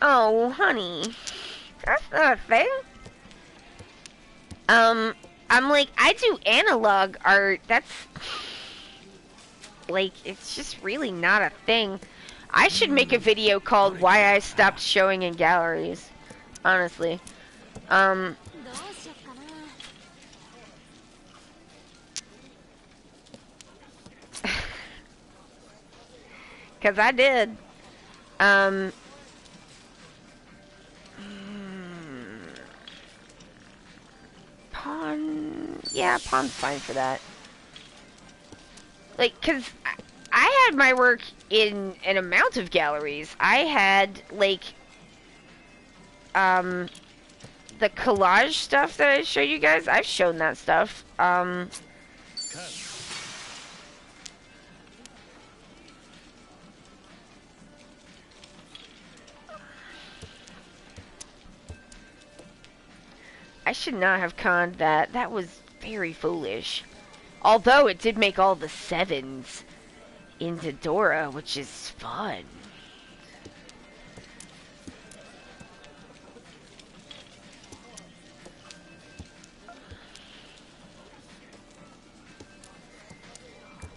Oh, honey, that's not a thing. I'm like, I do analog art. That's like, it's just really not a thing. I should make a video called Why I Stopped Showing in Galleries. Honestly. Cause I did. Pawn, yeah, pawn's fine for that. Like, cause I had my work in an amount of galleries. I had, like, the collage stuff that I showed you guys. I've shown that stuff. I should not have conned that. That was very foolish. Although it did make all the 7s into Dora, which is fun.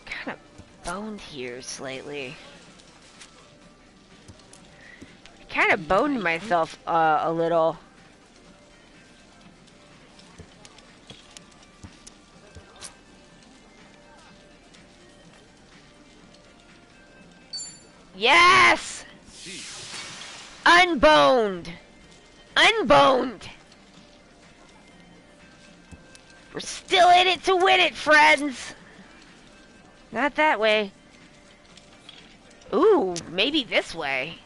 Kind of boned here slightly. Kind of boned myself a little. Yes! Unboned! Unboned! We're still in it to win it, friends! Not that way. Ooh, maybe this way.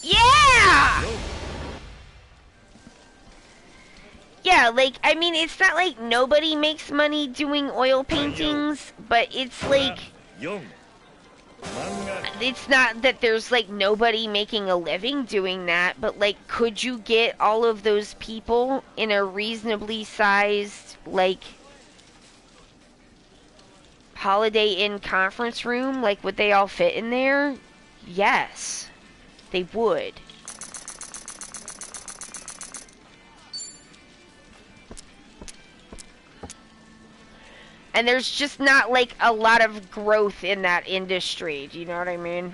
Yeah! Yeah, like, I mean, it's not like nobody makes money doing oil paintings, but it's like, it's not that there's like nobody making a living doing that, but like, could you get all of those people in a reasonably sized, like, Holiday Inn conference room? Like, would they all fit in there? Yes, they would. And there's just not, like, a lot of growth in that industry. Do you know what I mean?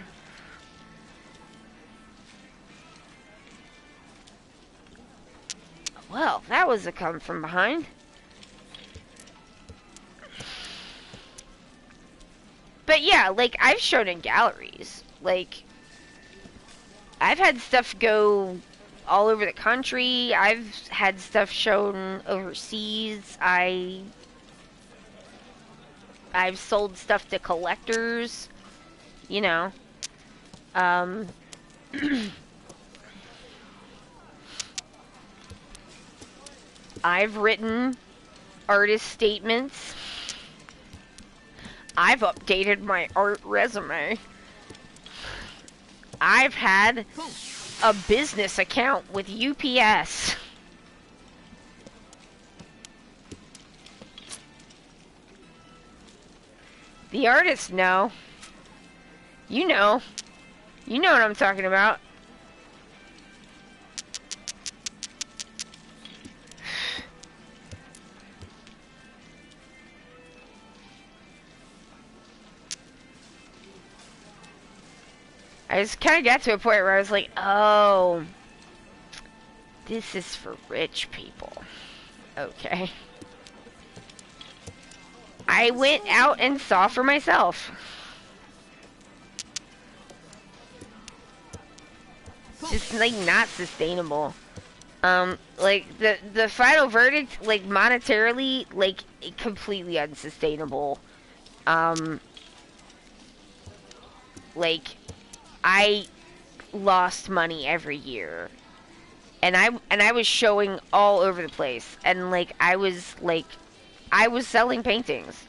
Well, that was a come from behind. But yeah, like, I've shown in galleries. Like, I've had stuff go all over the country. I've had stuff shown overseas. I've sold stuff to collectors, you know. I've written artist statements. I've updated my art resume. I've had a business account with UPS. The artists know. You know. You know what I'm talking about. I just kind of got to a point where I was like, oh, this is for rich people. Okay. I went out and saw for myself. Just like not sustainable. Like the final verdict, like monetarily, like completely unsustainable. like, I lost money every year. And I was showing all over the place. And, like, I was selling paintings,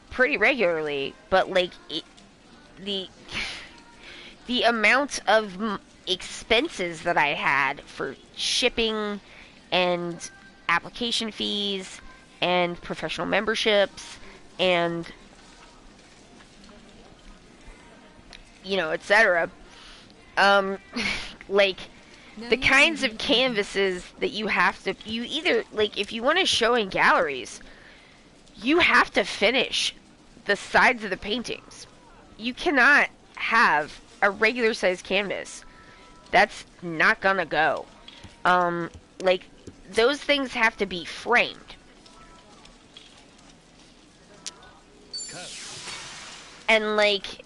pretty regularly. But, like, the the amount of expenses that I had for shipping and application fees and professional memberships and, you know, etc. Like, the kinds of canvases that you either, like, if you want to show in galleries, you have to finish the sides of the paintings. You cannot have a regular sized canvas. That's not gonna go. Like, those things have to be framed. And, like,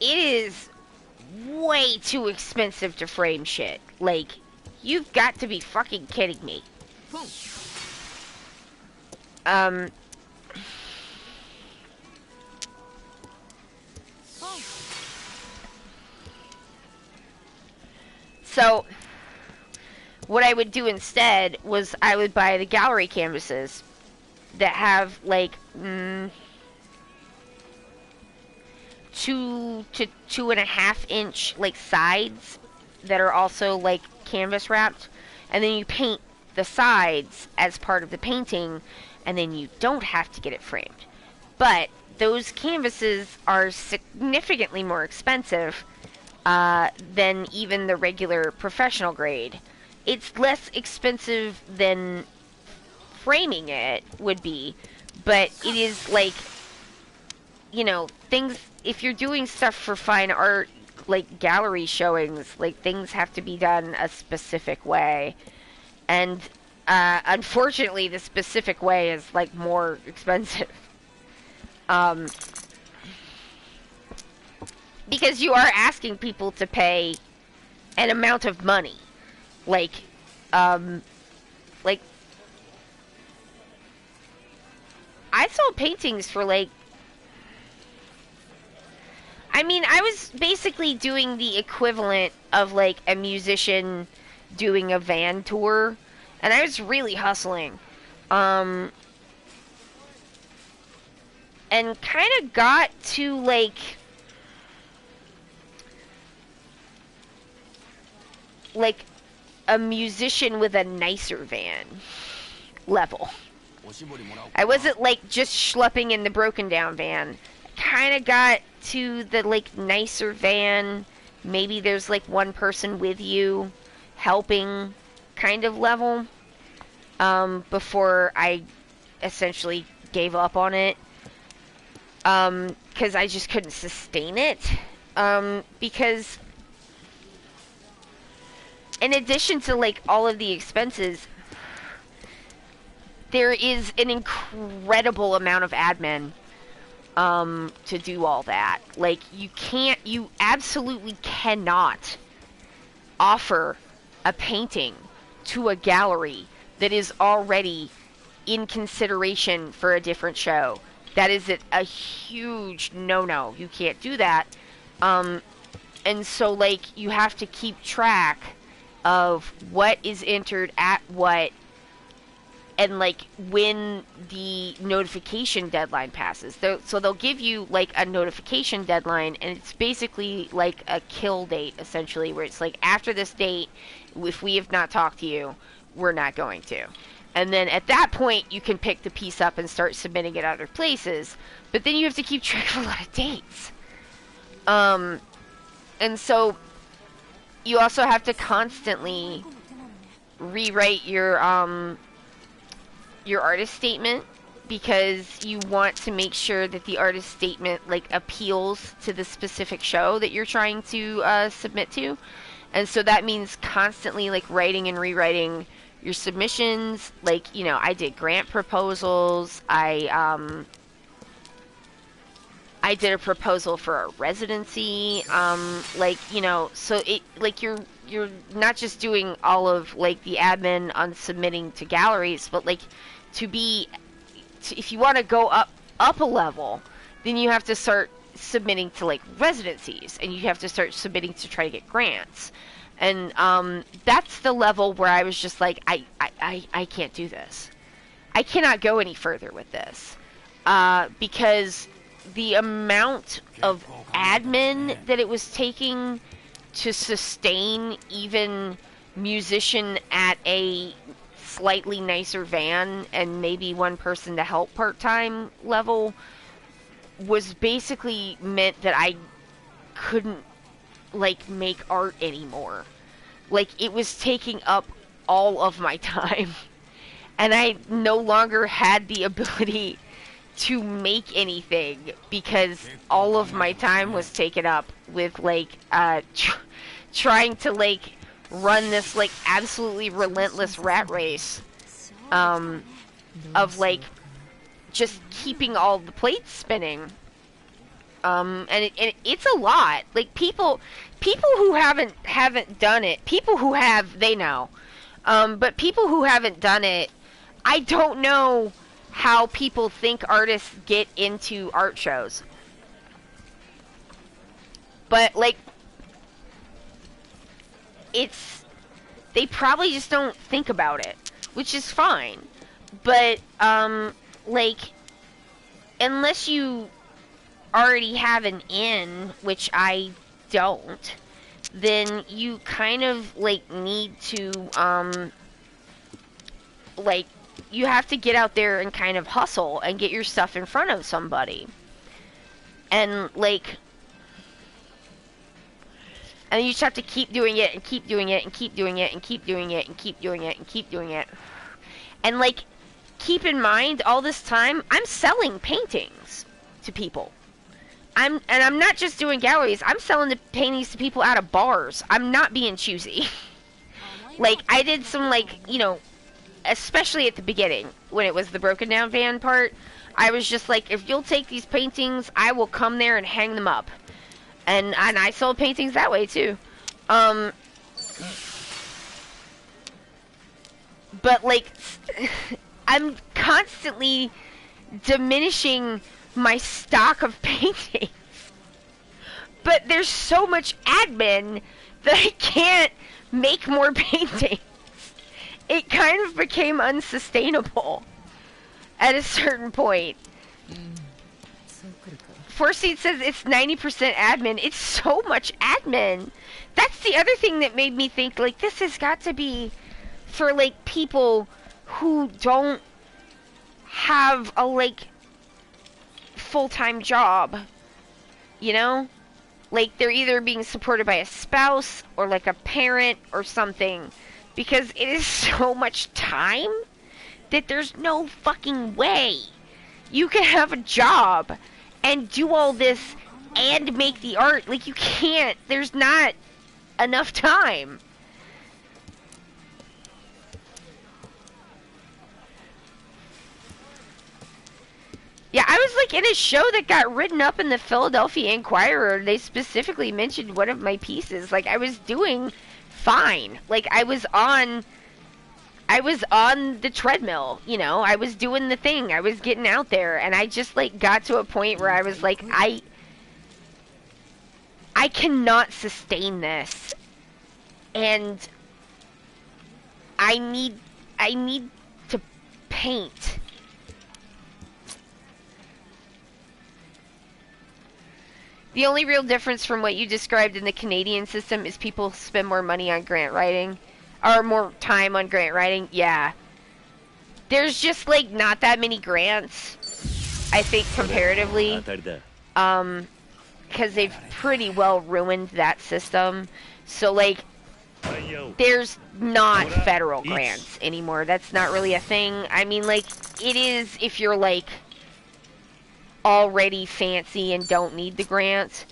it is way too expensive to frame shit. Like, you've got to be fucking kidding me. So, what I would do instead was I would buy the gallery canvases that have, like, 2 to 2.5 inch, like, sides that are also, like, canvas wrapped. And then you paint the sides as part of the painting, and then you don't have to get it framed. But those canvases are significantly more expensive than even the regular professional grade. It's less expensive than framing it would be, but it is, like, you know, things, if you're doing stuff for fine art, like gallery showings, like, things have to be done a specific way. And unfortunately, the specific way is, like, more expensive. Because you are asking people to pay an amount of money. Like, like, I sold paintings for, like, I mean, I was basically doing the equivalent of, like, a musician doing a van tour, and I was really hustling. And kind of got to, like, a musician with a nicer van level. I wasn't, like, just schlepping in the broken down van. Kind of got to the, like, nicer van. Maybe there's, like, one person with you helping kind of level, before I essentially gave up on it, because I just couldn't sustain it, because in addition to, like, all of the expenses, there is an incredible amount of admin to do all that. Like, you absolutely cannot offer a painting to a gallery that is already in consideration for a different show. That is a huge no-no. You can't do that. And so, like, you have to keep track of what is entered at what, and, like, when the notification deadline passes. So they'll give you, like, a notification deadline, and it's basically like a kill date, essentially, where it's like, after this date, if we have not talked to you, we're not going to. And then at that point, you can pick the piece up and start submitting it other places. But then you have to keep track of a lot of dates. And so you also have to constantly rewrite your artist statement, because you want to make sure that the artist statement, like, appeals to the specific show that you're trying to submit to. And so that means constantly, like, writing and rewriting your submissions. Like, you know, I did grant proposals. I did a proposal for a residency. Like, you know, so it, like, you're not just doing all of, like, the admin on submitting to galleries, but, like, if you want to go up up a level, then you have to start submitting to like residencies, and you have to start submitting to try to get grants. And that's the level where I was just like, I can't do this. I cannot go any further with this. Because the amount of admin that it was taking to sustain even musician at a slightly nicer van and maybe one person to help part-time level was basically meant that I couldn't like make art anymore. Like, it was taking up all of my time, and I no longer had the ability to make anything because all of my time was taken up with like trying to like run this like absolutely relentless rat race of like just keeping all the plates spinning. And it's a lot. Like, people who haven't done it, people who have, they know. But people who haven't done it, I don't know how people think artists get into art shows. But, like, they probably just don't think about it, which is fine. But, like, unless you already have an in, which I don't, then you kind of like need to like, you have to get out there and kind of hustle and get your stuff in front of somebody. And like, and you just have to keep doing it and keep doing it and keep doing it and keep doing it and keep doing it and keep doing it. And like, keep in mind, all this time I'm selling paintings to people. I'm not just doing galleries. I'm selling the paintings to people out of bars. I'm not being choosy. Like, I did some, like, you know, especially at the beginning, when it was the broken down van part, I was just like, if you'll take these paintings, I will come there and hang them up. And I sold paintings that way, too. But, like, I'm constantly diminishing my stock of paintings, but there's so much admin that I can't make more paintings. It kind of became unsustainable at a certain point. Forseed says it's 90% admin. It's so much admin. That's the other thing that made me think, like, this has got to be for, like, people who don't have a, like, full-time job, you know? Like, they're either being supported by a spouse or like a parent or something, because it is so much time that there's no fucking way you can have a job and do all this and make the art. Like, you can't. There's not enough time. Yeah, I was like in a show that got written up in the Philadelphia Inquirer. They specifically mentioned one of my pieces. Like, I was doing fine. Like, I was on the treadmill, you know. I was doing the thing. I was getting out there, and I just like got to a point where I was like, I cannot sustain this. And I need to paint. The only real difference from what you described in the Canadian system is people spend more money on grant writing. Or more time on grant writing. Yeah. There's just, like, not that many grants, I think, comparatively. Because they've pretty well ruined that system. So, like, there's not federal grants anymore. That's not really a thing. I mean, like, it is if you're, like, already fancy and don't need the grant.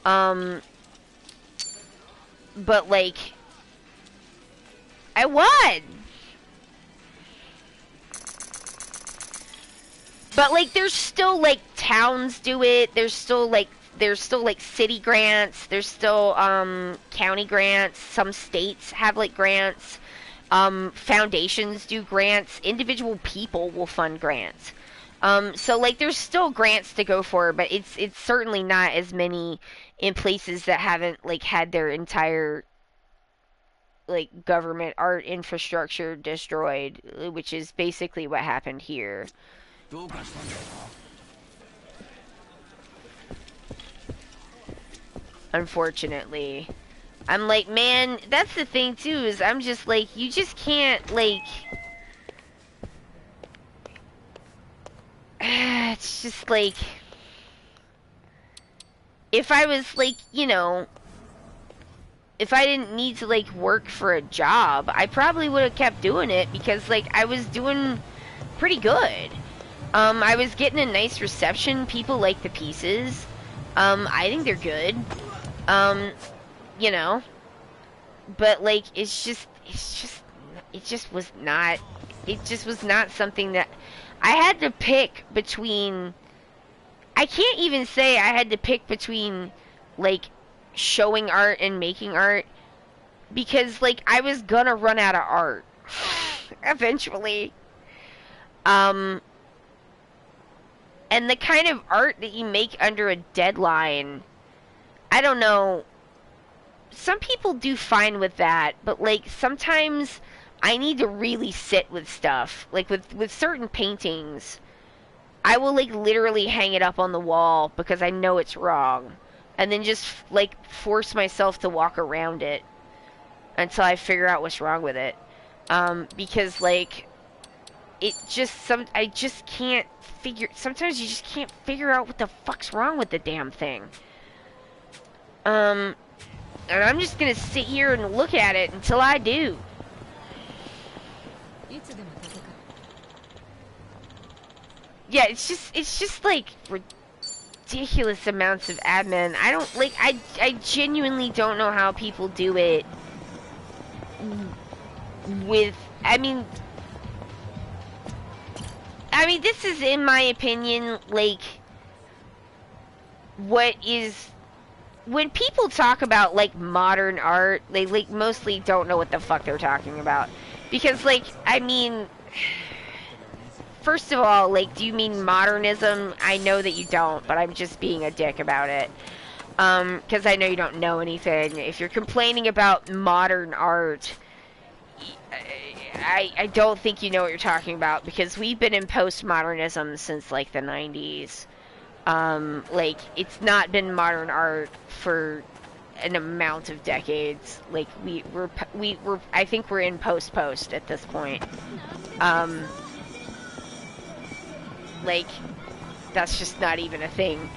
But, like, I won! But, like, there's still, like, towns do it. There's still, like, city grants. There's still, county grants. Some states have, like, grants. Foundations do grants. Individual people will fund grants. So like there's still grants to go for, but it's certainly not as many in places that haven't like had their entire like government art infrastructure destroyed, which is basically what happened here. Unfortunately. I'm like, man, that's the thing too, is I'm just like, you just can't like it's just like, if I was like, you know, if I didn't need to like work for a job, I probably would have kept doing it because like I was doing pretty good. I was getting a nice reception. People like the pieces. I think they're good. You know, but like it just was not something that I had to pick between. I can't even say I had to pick between like showing art and making art because like I was gonna run out of art eventually. And the kind of art that you make under a deadline, I don't know. Some people do fine with that, but like sometimes I need to really sit with stuff. Like with certain paintings, I will like literally hang it up on the wall because I know it's wrong, and then just like force myself to walk around it until I figure out what's wrong with it. Because like I just can't sometimes you just can't figure out what the fuck's wrong with the damn thing. And I'm just gonna sit here and look at it until I do. Yeah, it's just like ridiculous amounts of admin. I don't like I genuinely don't know how people do it with I mean this is in my opinion like what is when people talk about like modern art, they like mostly don't know what the fuck they're talking about. Because like I mean, first of all, like, do you mean modernism? I know that you don't, but I'm just being a dick about it. Because I know you don't know anything. If you're complaining about modern art, I don't think you know what you're talking about, because we've been in postmodernism since, like, the 90s. Like, it's not been modern art for an amount of decades. Like, I think we're in post at this point. Like, that's just not even a thing.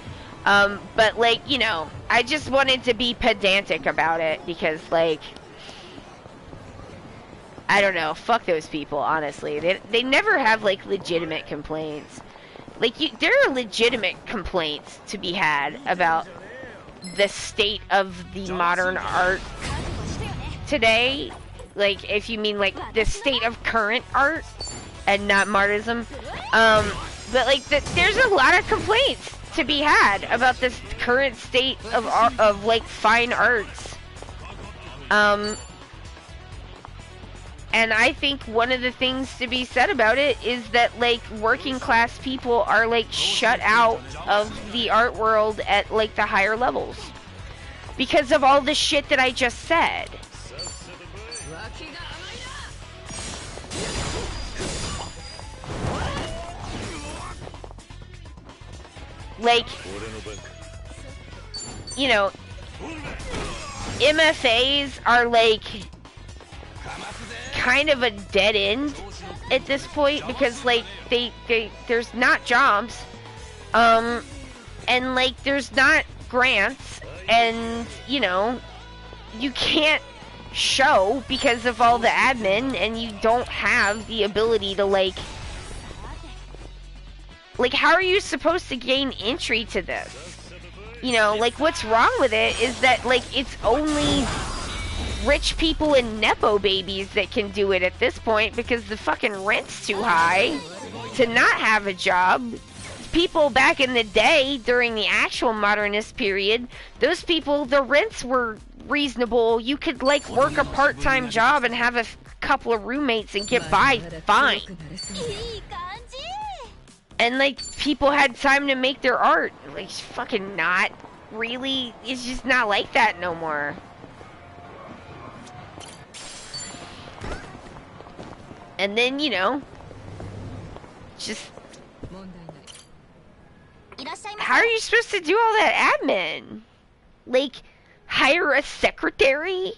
But, like, you know, I just wanted to be pedantic about it because, like, I don't know, fuck those people, honestly. They never have, like, legitimate complaints. Like, there are legitimate complaints to be had about the state of the modern art today. Like, if you mean, like, the state of current art and not modernism. But, like, there's a lot of complaints to be had about this current state of like, fine arts. And I think one of the things to be said about it is that, like, working class people are, like, shut out of the art world at, like, the higher levels. Because of all the shit that I just said. Like, you know, MFAs are, like, kind of a dead end at this point, because, like, there's not jobs, and, like, there's not grants, and, you know, you can't show because of all the admin, and you don't have the ability to, like, how are you supposed to gain entry to this? You know, like, what's wrong with it is that, like, it's only rich people and Nepo babies that can do it at this point, because the fucking rent's too high to not have a job. People back in the day, during the actual modernist period, those people, the rents were reasonable. You could, like, work a part-time job and have a couple of roommates and get by fine. And, like, people had time to make their art. Like, fucking not. Really? It's just not like that no more. And then, you know, just... How are you supposed to do all that admin? Like, hire a secretary?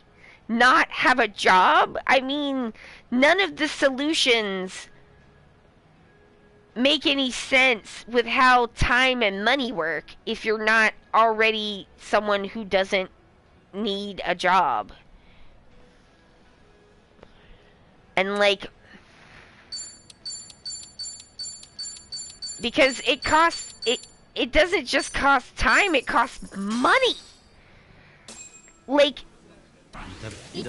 Not have a job? I mean, none of the solutions make any sense with how time and money work if you're not already someone who doesn't need a job. And like, because it costs, it doesn't just cost time, it costs money. Like,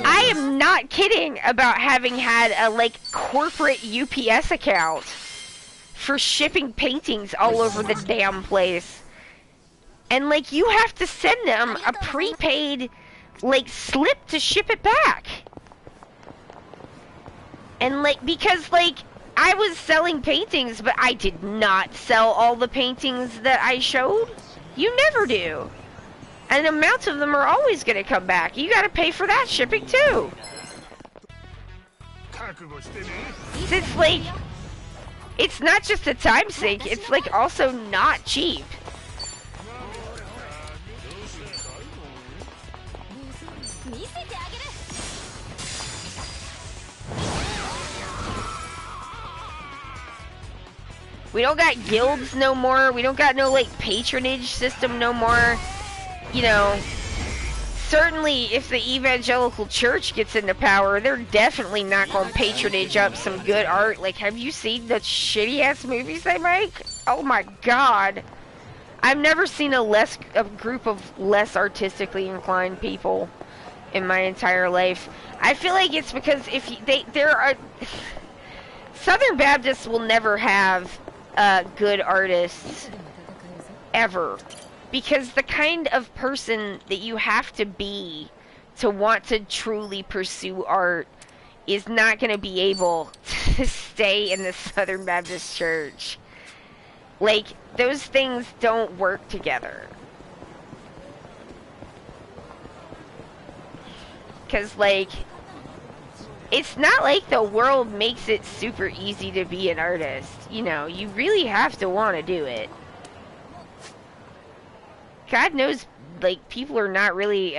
I am not kidding about having had a like corporate UPS account for shipping paintings all over the damn place. And like, you have to send them a prepaid like slip to ship it back. And like, because like, I was selling paintings, but I did not sell all the paintings that I showed. You never do. And amounts of them are always going to come back. You got to pay for that shipping too. It's like, it's not just a time sink, it's like also not cheap. We don't got guilds no more. We don't got no like patronage system no more. You know, certainly if the evangelical church gets into power, they're definitely not going to patronage up some good art. Like, have you seen the shitty ass movies they make? Oh my god. I've never seen a group of less artistically inclined people in my entire life. I feel like it's because if there are Southern Baptists will never have good artists ever, because the kind of person that you have to be to want to truly pursue art is not going to be able to stay in the Southern Baptist Church. Like, those things don't work together. Because, like, it's not like the world makes it super easy to be an artist. You know, you really have to want to do it. God knows, like, people are not really,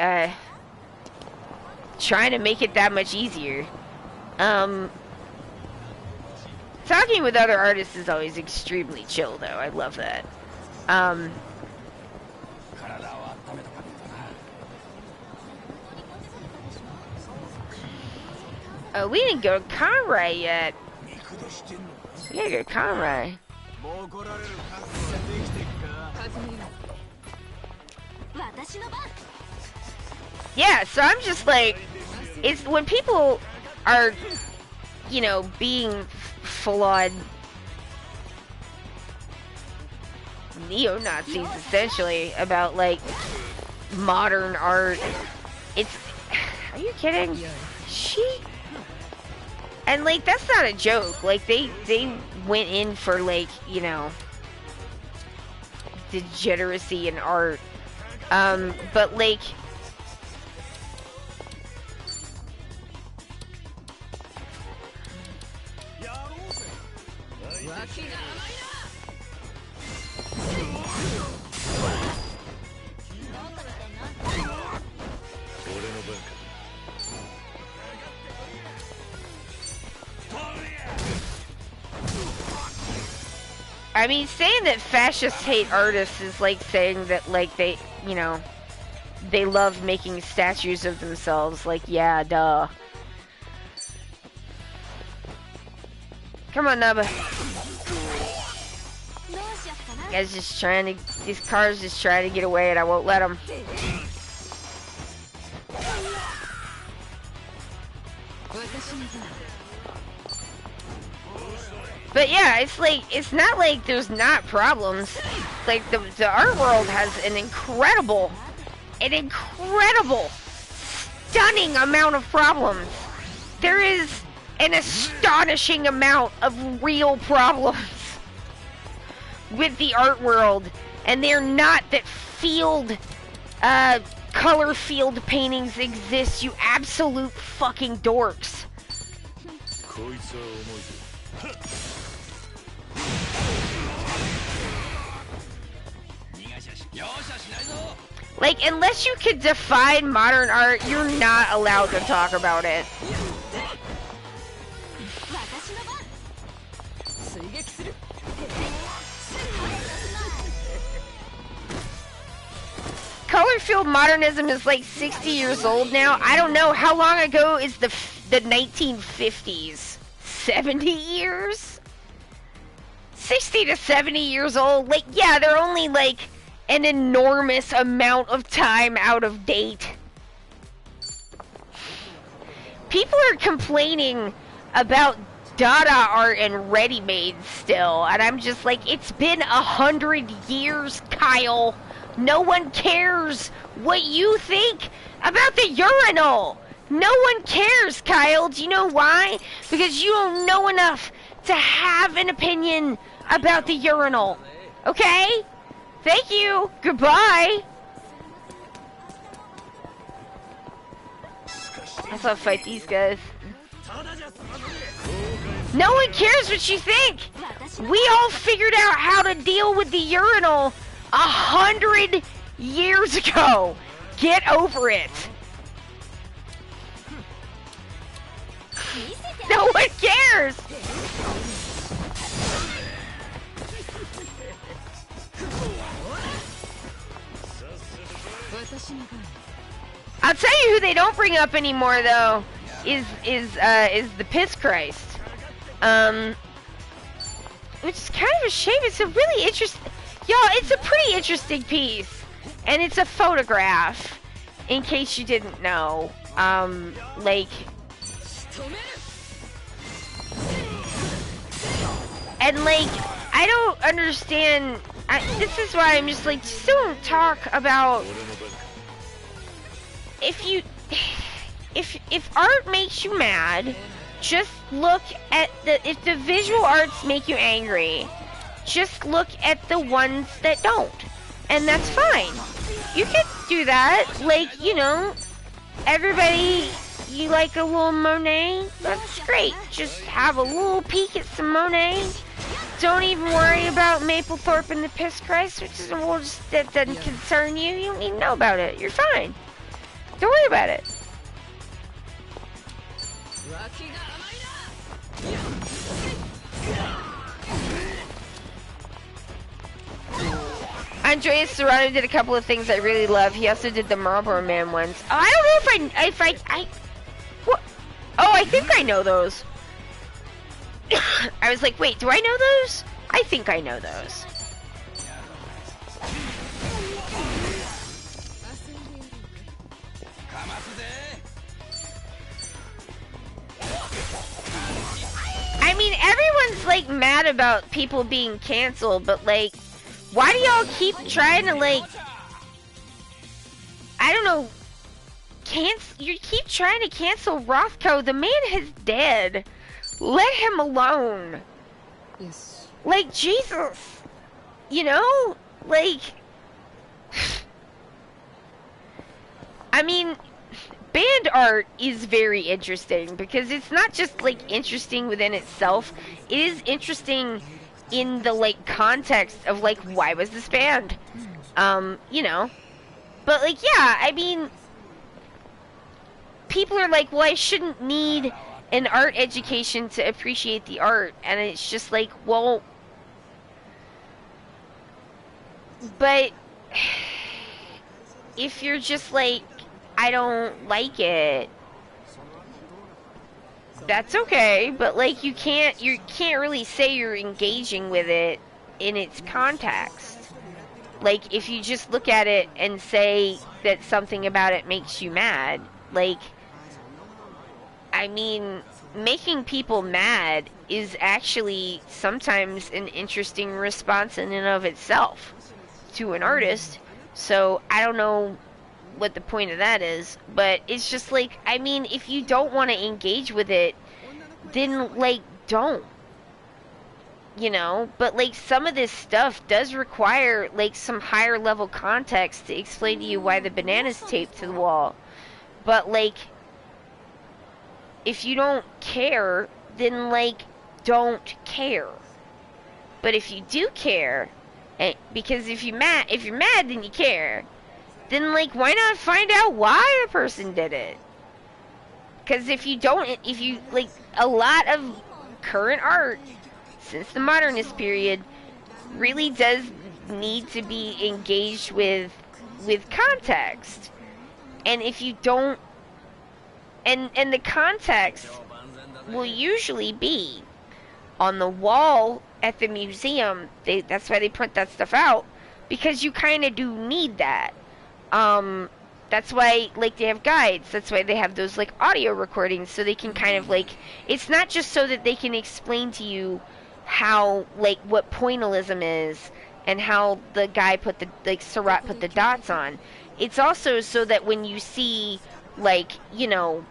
trying to make it that much easier. Talking with other artists is always extremely chill, though. I love that. Oh, we didn't go to Conray yet. We gotta go to Conray. Yeah, so I'm just like, it's when people are, you know, being full-on neo-Nazis, essentially, about, like, modern art. It's, are you kidding? And, like, that's not a joke. Like, they went in for, like, you know, degeneracy in art. But, like, I mean, saying that fascists hate artists is like saying that, like, they, you know, they love making statues of themselves. Like, yeah, duh. Come on, Nubba. Guy's just trying to, this car's just trying to get away and I won't let him. But yeah, it's like, it's not like there's not problems. Like, the art world has an incredible, stunning amount of problems. There is an astonishing amount of real problems. with the art world, and they're not that color field paintings exist, you absolute fucking dorks. Like, unless you could define modern art, you're not allowed to talk about it. Color field modernism is like 60 years old now. I don't know, how long ago is the 1950s? 70 years? 60 to 70 years old? Like, yeah, they're only like an enormous amount of time out of date. People are complaining about Dada art and ready-made still, and I'm just like, it's been 100 years, Kyle. No one cares what you think about the urinal. No one cares, Kyle. Do you know why? Because you don't know enough to have an opinion about the urinal. Okay? Thank you. Goodbye. I thought I'd fight these guys. No one cares what you think. We all figured out how to deal with the urinal 100 years ago. Get over it. No one cares. I'll tell you who they don't bring up anymore though is the Piss Christ. Which is kind of a shame. It's a really interesting, y'all, it's a pretty interesting piece. And it's a photograph, in case you didn't know. Like, and like, I don't understand, this is why I'm just like, just don't talk about, if art makes you mad, just look at if the visual arts make you angry, just look at the ones that don't. And that's fine. You could do that. Like, you know, everybody, you like a little Monet? That's great. Just have a little peek at some Monet. Don't even worry about Maplethorpe and the Piss Christ, which is, well, just, that doesn't concern you. You don't even know about it. You're fine. Don't worry about it. Andreas Serrano did a couple of things I really love. He also did the Marlboro Man ones. Oh, I don't know if I what? Oh, I think I know those. I was like, wait, do I know those? I think I know those. I mean, everyone's like mad about people being canceled, but like, why do y'all keep trying to, like, I don't know, you keep trying to cancel Rothko. The man is dead. Let him alone. Yes. Like, Jesus. You know? Like, I mean, band art is very interesting because it's not just, like, interesting within itself. It is interesting in the, like, context of, like, why was this banned? You know. But, like, yeah, I mean, people are like, well, I shouldn't need an art education to appreciate the art. And it's just like, well, but if you're just like, I don't like it, that's okay, but like you can't really say you're engaging with it in its context. Like, if you just look at it and say that something about it makes you mad, like, I mean, making people mad is actually sometimes an interesting response in and of itself to an artist. So I don't know what the point of that is, but it's just like, I mean, if you don't want to engage with it, then like, don't. you know, but like some of this stuff does require like some higher level context to explain to you why the banana's taped to the wall. But like, if you don't care, then like, don't care. But if you do care, because if you're mad, then you care. Then like, why not find out why a person did it? Because if you like, a lot of current art since the modernist period really does need to be engaged with context. And if you don't, and the context will usually be on the wall at the museum. That's why they print that stuff out, because you kind of do need that. That's why, like, they have guides. That's why they have those, like, audio recordings, so they can kind of, like, it's not just so that they can explain to you how, like, what pointillism is and how the guy put the, like, Surratt put the dots on. It's also so that when you see, like, you know,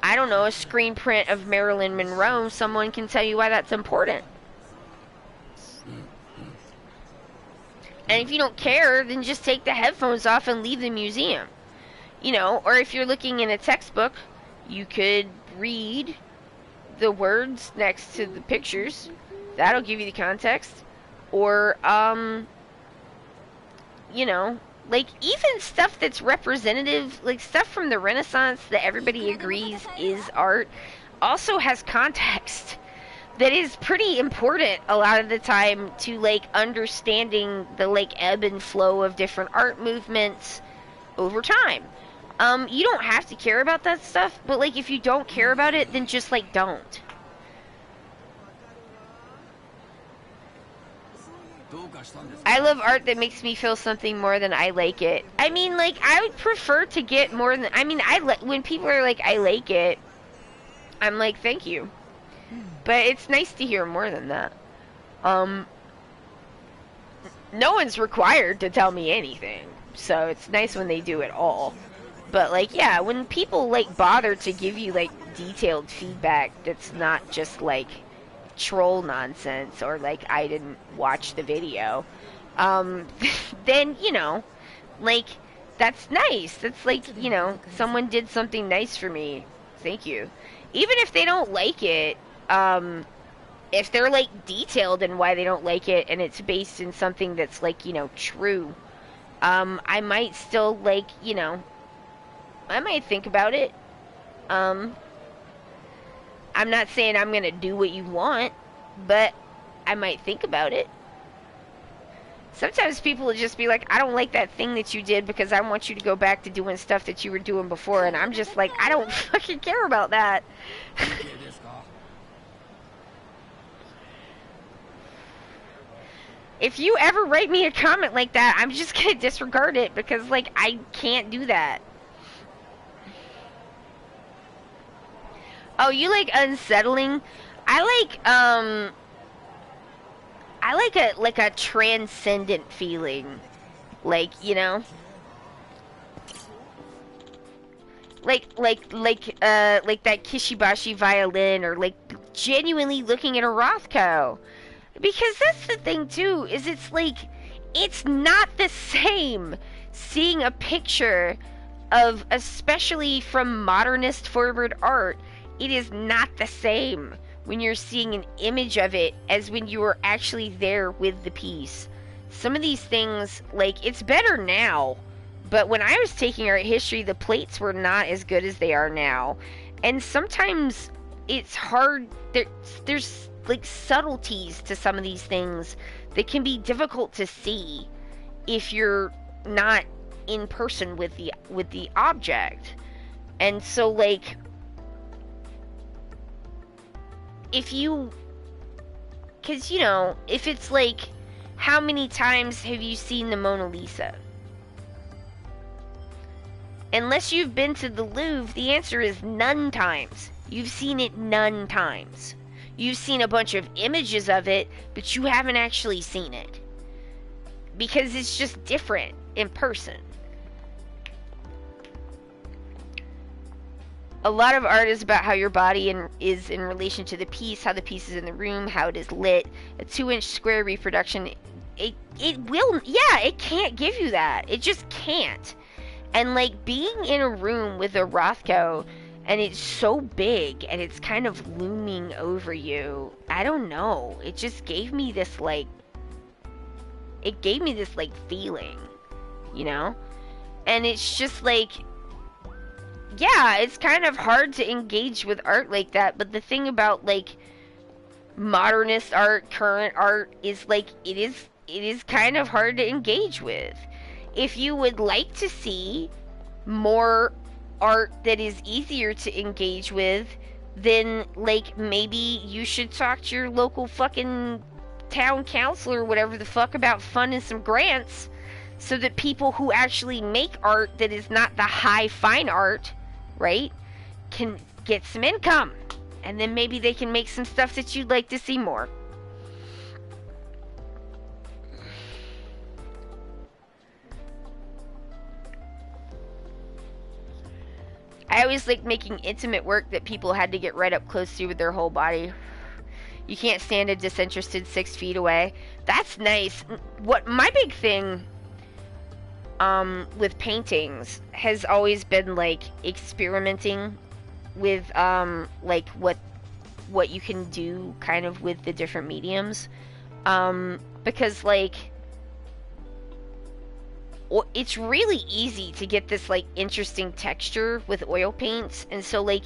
I don't know, a screen print of Marilyn Monroe, someone can tell you why that's important. And if you don't care, then just take the headphones off and leave the museum. You know, or if you're looking in a textbook, you could read the words next to the pictures. That'll give you the context. Or, you know, like, even stuff that's representative, like stuff from the Renaissance that everybody agrees is art, also has context that is pretty important a lot of the time to, like, understanding the, like, ebb and flow of different art movements over time. You don't have to care about that stuff, but, like, if you don't care about it, then just, like, don't. I love art that makes me feel something more than I like it. I mean, like, I would prefer to get more than, I mean, when people are like, I like it, I'm like, thank you. But it's nice to hear more than that. No one's required to tell me anything, so it's nice when they do it all. But, like, yeah, when people, like, bother to give you, like, detailed feedback that's not just, like, troll nonsense or, like, I didn't watch the video, then, you know, like, that's nice. That's, like, you know, someone did something nice for me. Thank you. Even if they don't like it, if they're, like, detailed in why they don't like it and it's based in something that's, like, you know, true, I might still, like, you know, I might think about it. I'm not saying I'm gonna do what you want, but I might think about it. Sometimes people will just be like, I don't like that thing that you did because I want you to go back to doing stuff that you were doing before, and I'm just like, I don't fucking care about that. If you ever write me a comment like that, I'm just gonna disregard it because, like, I can't do that. Oh, you like unsettling? I like a transcendent feeling. Like, you know? Like that Kishibashi violin, or like genuinely looking at a Rothko. Because that's the thing too, is it's like, it's not the same seeing a picture of, especially from modernist forward art, it is not the same when you're seeing an image of it as when you were actually there with the piece. Some of these things, like, it's better now, but when I was taking art history, the plates were not as good as they are now. And sometimes it's hard, there's like subtleties to some of these things that can be difficult to see if you're not in person with the object. And so, like, if you, because, you know, if it's like, how many times have you seen the Mona Lisa? Unless you've been to the Louvre, the answer is none times. You've seen it none times. You've seen a bunch of images of it, but you haven't actually seen it. Because it's just different in person. a lot of art is about how your body is in relation to the piece, how the piece is in the room, how it is lit. A 2-inch square reproduction, it will, yeah, it can't give you that. It just can't. And like being in a room with a Rothko, and it's so big and it's kind of looming over you, I don't know. It just gave me this like, feeling, you know? And it's just like, yeah, it's kind of hard to engage with art like that, but the thing about like modernist art, current art, is like it is kind of hard to engage with. If you would like to see more art that is easier to engage with, then like maybe you should talk to your local fucking town council or whatever the fuck about funding some grants so that people who actually make art that is not the high fine art, right, can get some income, and then maybe they can make some stuff that you'd like to see more. I always like making intimate work that people had to get right up close to with their whole body. You can't stand a disinterested 6 feet away. That's nice. What my big thing with paintings has always been like experimenting with like what you can do kind of with the different mediums, because like it's really easy to get this like interesting texture with oil paints, and so like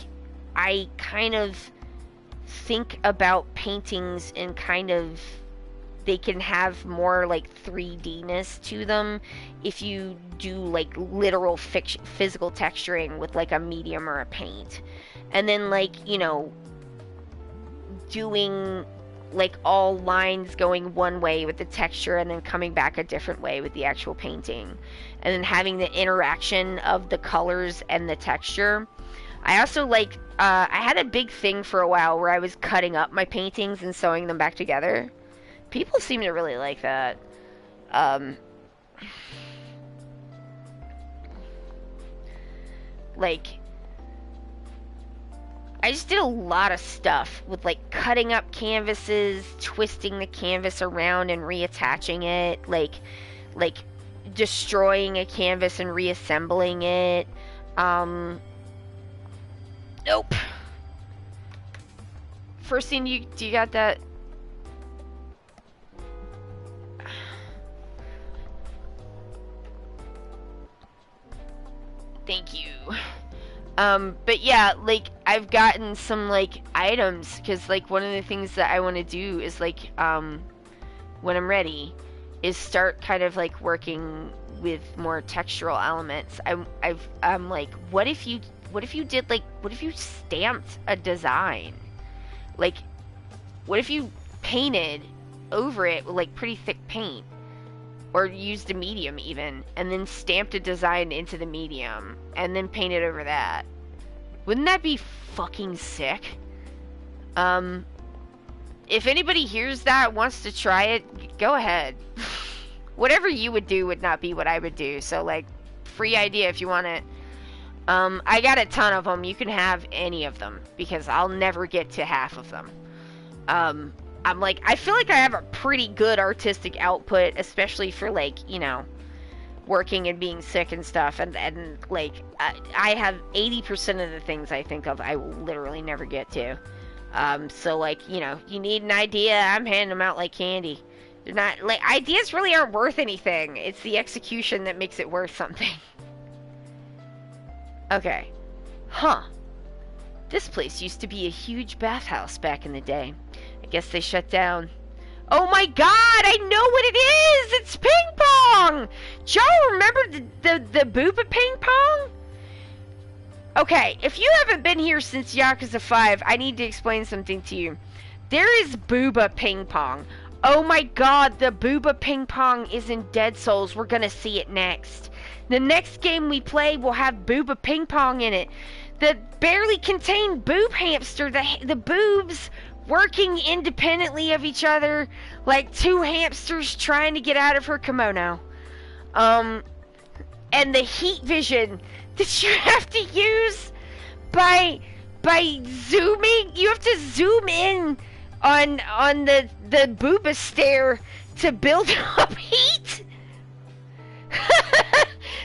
I kind of think about paintings and kind of they can have more like 3D-ness to them if you do like literal physical texturing with like a medium or a paint. And then like, you know, doing like all lines going one way with the texture and then coming back a different way with the actual painting. And then having the interaction of the colors and the texture. I also like, I had a big thing for a while where I was cutting up my paintings and sewing them back together. People seem to really like that. Like, I just did a lot of stuff with like cutting up canvases, twisting the canvas around and reattaching it, like destroying a canvas and reassembling it. Nope. First thing do you got that? Thank you. But yeah, like, I've gotten some, like, items, because, like, one of the things that I want to do is, like, when I'm ready, is start kind of, like, working with more textural elements. I'm like, what if you did, like, what if you stamped a design? Like, what if you painted over it with, like, pretty thick paint? Or used a medium even, and then stamped a design into the medium, and then painted over that. Wouldn't that be fucking sick? If anybody hears that, wants to try it, go ahead. Whatever you would do would not be what I would do, so like, free idea if you want it. I got a ton of them. You can have any of them, because I'll never get to half of them. I'm like, I feel like I have a pretty good artistic output, especially for like, you know, working and being sick and stuff, and like, I have 80% of the things I think of I will literally never get to. So like, you know, you need an idea, I'm handing them out like candy. They're not, like, ideas really aren't worth anything. It's the execution that makes it worth something. Okay. Huh. This place used to be a huge bathhouse back in the day. I guess they shut down. Oh my god, I know what it is! It's ping pong! Joe, remember the booba ping pong? Okay, if you haven't been here since Yakuza 5, I need to explain something to you. There is booba ping pong. Oh my god, the booba ping pong is in Dead Souls. We're gonna see it next. The next game we play will have booba ping pong in it. The barely contained boob hamster, the boobs working independently of each other like two hamsters trying to get out of her kimono. And the heat vision that you have to use by zooming. You have to zoom in on the booba stair to build up heat,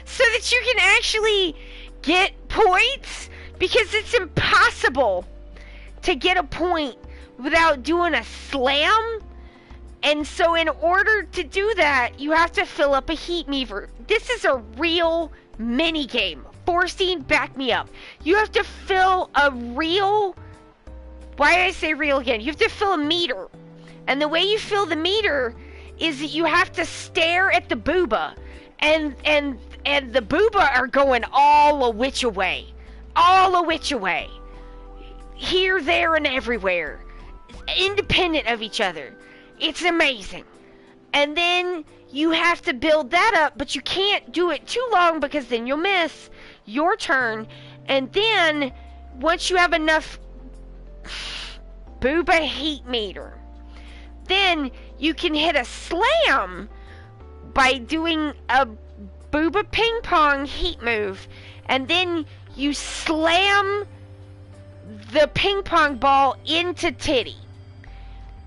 so that you can actually get points, because it's impossible to get a point without doing a slam. And so in order to do that, you have to fill up a heat meter. This is a real mini game. Forcing, back me up. You have to fill a real, why did I say real again? You have to fill a meter. And the way you fill the meter is that you have to stare at the booba. And the booba are going all a which away. All a which away. Here, there, and everywhere. Independent of each other. It's amazing. And then you have to build that up, but you can't do it too long because then you'll miss your turn. And then once you have enough booba heat meter, then you can hit a slam by doing a booba ping pong heat move. And then you slam the ping pong ball into Titty.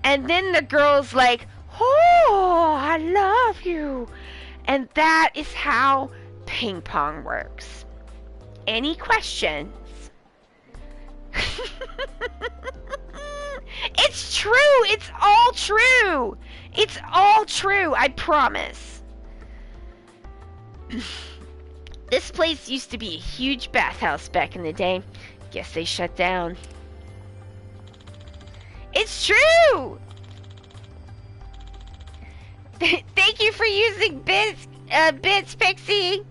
And then the girl's like, oh, I love you. And that is how ping pong works. Any questions? It's true. It's all true. It's all true. I promise. This place used to be a huge bathhouse back in the day. Guess they shut down. It's true! Thank you for using bits, Pixie!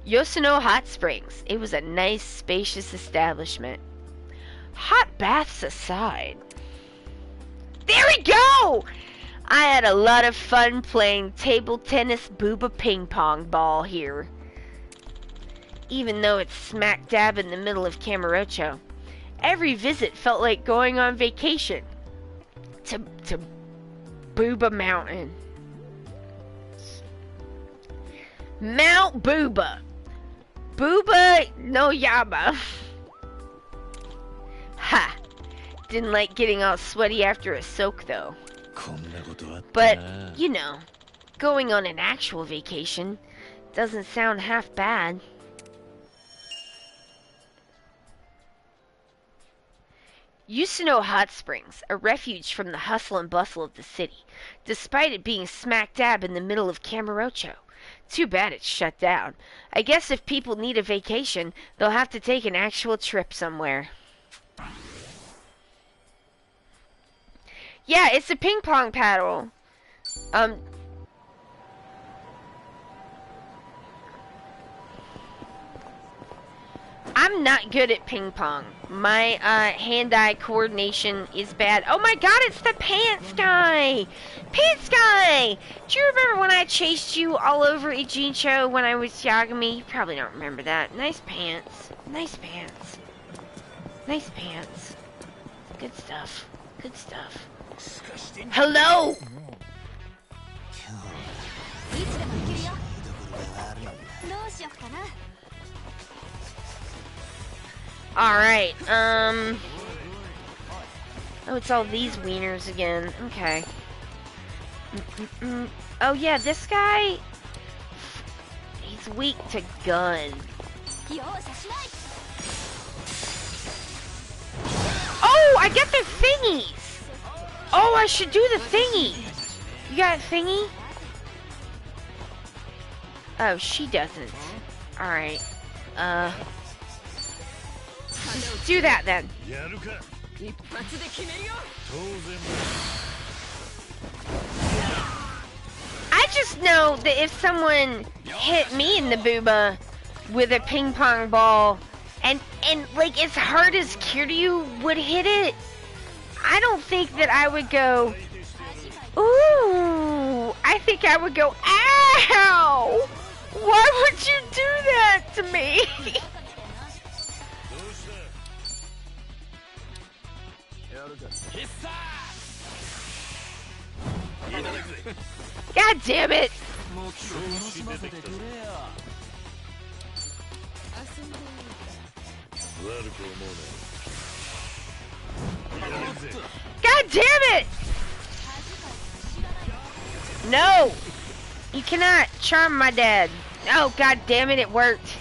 Yoshino Hot Springs. It was a nice, spacious establishment. Hot baths aside. There we go! I had a lot of fun playing table tennis booba ping pong ball here. Even though it's smack dab in the middle of Camarocho. Every visit felt like going on vacation to Booba Mountain. Mount Booba. Booba no Yaba. Ha! Didn't like getting all sweaty after a soak though. But, you know, going on an actual vacation doesn't sound half bad. Yoshino Hot Springs, a refuge from the hustle and bustle of the city, despite it being smack dab in the middle of Camarocho. Too bad it's shut down. I guess if people need a vacation, they'll have to take an actual trip somewhere. Yeah, it's a ping pong paddle. I'm not good at ping pong. My hand-eye coordination is bad. Oh my god, it's the pants guy! Pants guy! Do you remember when I chased you all over Ijincho when I was Yagami? You probably don't remember that. Nice pants. Nice pants. Nice pants. Good stuff. Good stuff. Hello! Alright, oh, it's all these wieners again. Okay. Oh yeah, this guy, he's weak to gun. Oh, I got the thingies! Oh, I should do the thingy! You got a thingy? Oh, she doesn't. Alright, just do that then. I just know that if someone hit me in the booba with a ping pong ball and like as hard as Kiryu would hit it, I don't think that I would go, ooh, I think I would go, ow! Why would you do that to me? God damn it! God damn it! No! You cannot charm my dad. Oh, god damn it, it worked.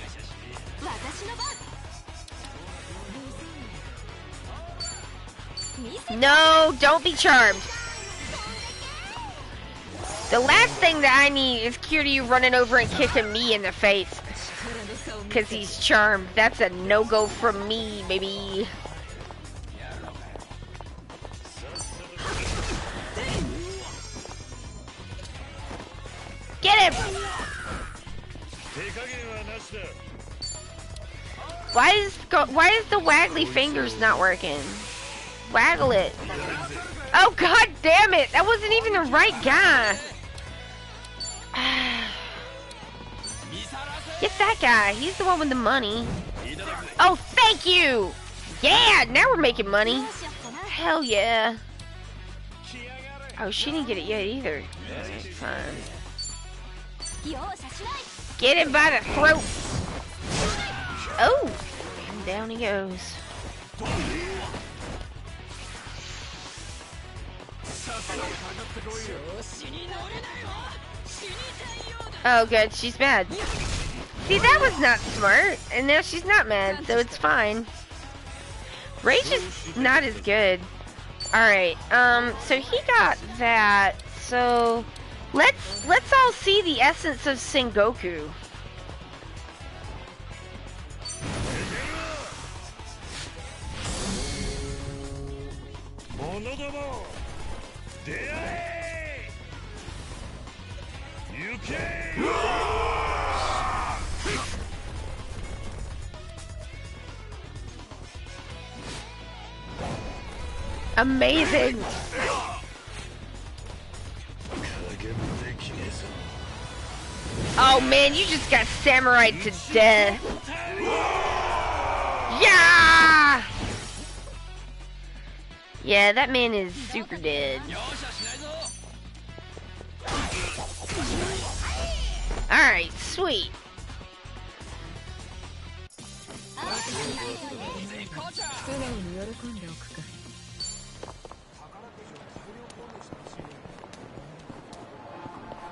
No, don't be charmed. The last thing that I need is Kiryu running over and kicking me in the face. Because he's charmed. That's a no-go from me, baby. Get him! Why is the waggly fingers not working? Waggle it. Oh god damn it! That wasn't even the right guy. Get that guy. He's the one with the money. Oh, thank you! Yeah! Now we're making money. Hell yeah. Oh, she didn't get it yet either. Alright, fine. Get him by the throat! Oh! And down he goes. Oh good, she's mad. See, that was not smart, and now she's not mad, so it's fine. Rage is not as good. Alright, so he got that, so let's all see the essence of Sengoku. Amazing! Oh man, you just got samurai to death. Yeah! Yeah, that man is super dead. Alright, sweet.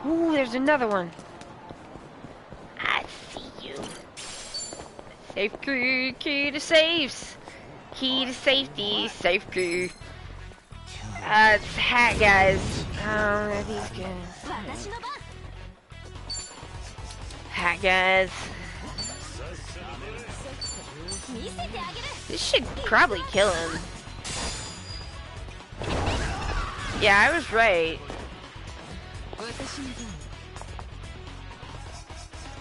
Ooh, there's another one. I see you. Safe key to safes. Key to safety, safe key. It's hat guys. Oh, these guys. Hat guys. This should probably kill him. Yeah, I was right.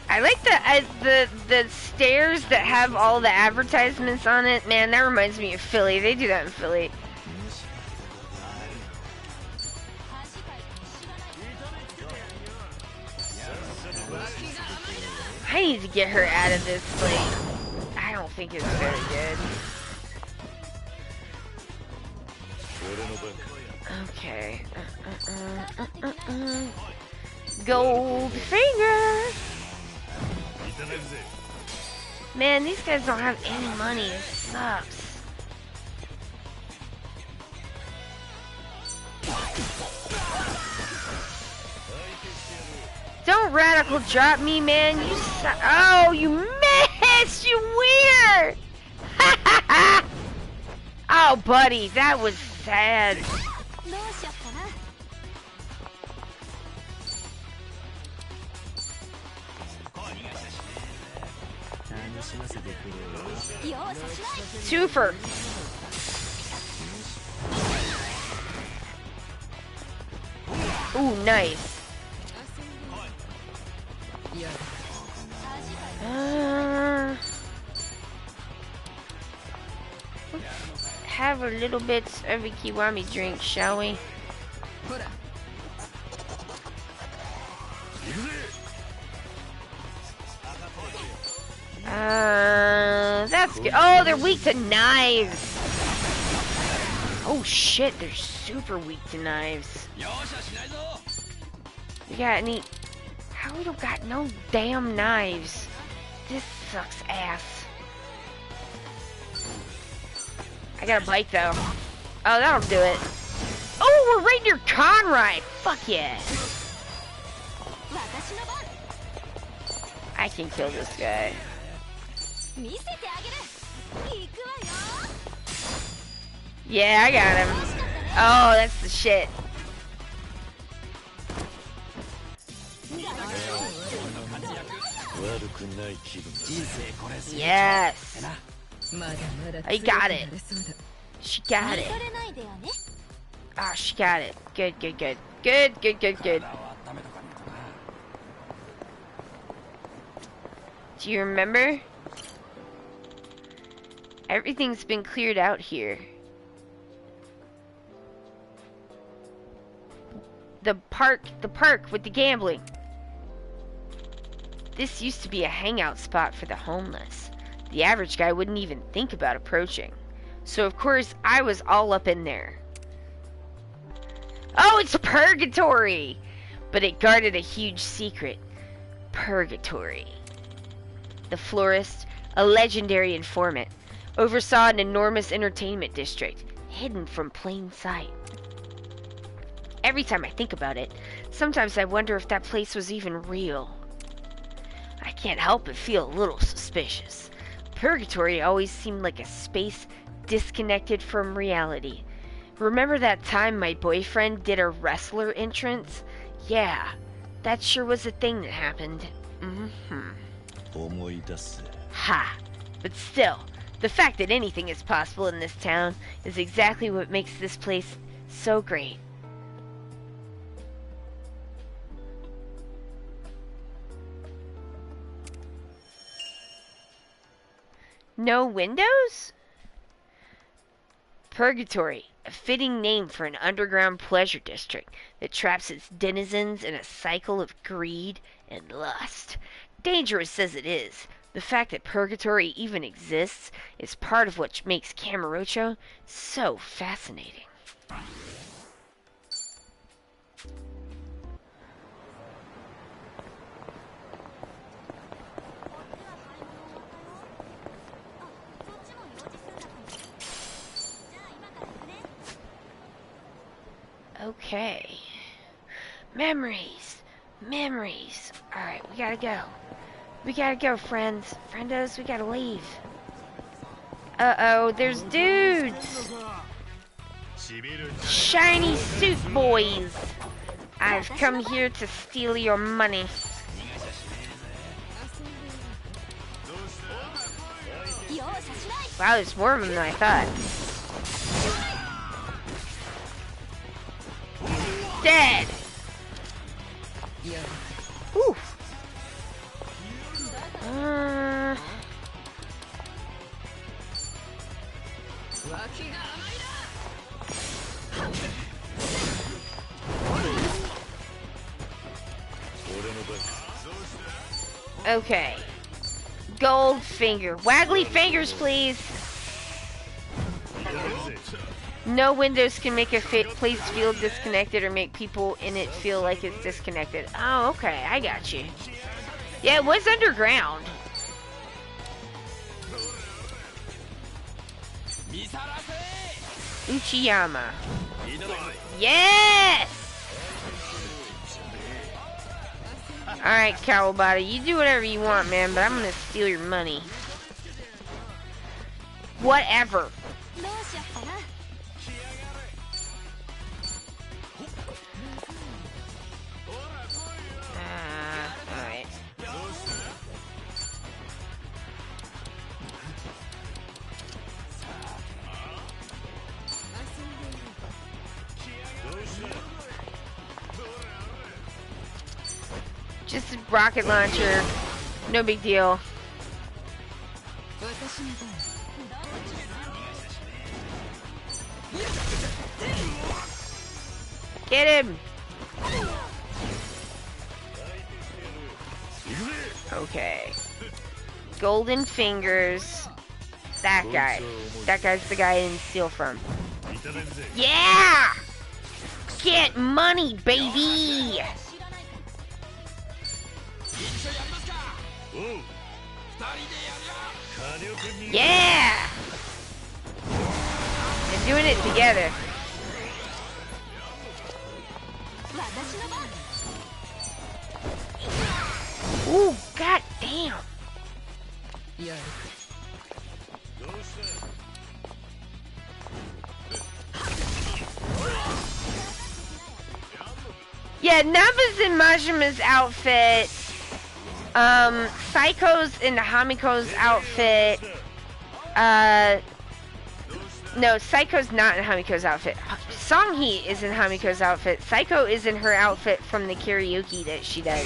I like the stairs that have all the advertisements on it. Man, that reminds me of Philly. They do that in Philly. I need to get her out of this place. I don't think it's very good. Okay. Gold finger. Man, these guys don't have any money. It sucks. Don't radical drop me, man. You oh, you missed. You weird. Oh, buddy, that was sad. Twofer. Ooh, nice. Have a little bit of a kiwami drink, shall we? That's good. Oh, they're weak to knives. Oh shit, they're super weak to knives. You got any? How we don't got no damn knives? This sucks ass. I got a bike though. Oh, that'll do it. Oh, we're right near Conrad. Fuck yeah. I can kill this guy. Yeah, I got him. Oh, that's the shit. Yes. I got it. She got it. Ah, oh, she got it. Good, good, good. Good, good, good, good. Do you remember? Everything's been cleared out here. The park with the gambling. This used to be a hangout spot for the homeless. The average guy wouldn't even think about approaching. So of course, I was all up in there. Oh, it's Purgatory! But it guarded a huge secret. Purgatory. The florist, a legendary informant, oversaw an enormous entertainment district, hidden from plain sight. Every time I think about it, sometimes I wonder if that place was even real. I can't help but feel a little suspicious. Purgatory always seemed like a space disconnected from reality. Remember that time my boyfriend did a wrestler entrance? Yeah, that sure was a thing that happened. Ha! But still, the fact that anything is possible in this town is exactly what makes this place so great. No windows? Purgatory, a fitting name for an underground pleasure district that traps its denizens in a cycle of greed and lust. Dangerous as it is, the fact that Purgatory even exists is part of what makes Kamurocho so fascinating. Okay. Memories. Memories. Alright, we gotta go. We gotta go, friends. Friendos, we gotta leave. Uh-oh, there's dudes! Shiny suit boys! I've come here to steal your money. Wow, there's more of them than I thought. Dead! Ooh. Okay. Gold finger. Waggly fingers, please. No windows can make a place feel disconnected or make people in it feel like it's disconnected. Oh, okay. I got you. Yeah, it was underground. Uchiyama. Yes! Alright, Kawabata, you do whatever you want, man, but I'm gonna steal your money. Whatever. Alright. Just a rocket launcher. No big deal. Get him! Okay. Golden fingers. That guy. That guy's the guy I didn't steal from. Yeah! Get money, baby! Yeah! doing it together. Ooh, god damn. Yeah, Naba's in Majima's outfit. Psycho's in Hamiko's outfit. No, Psycho's not in Hamiko's outfit. Songhee is in Hamiko's outfit. Psycho is in her outfit from the karaoke that she does,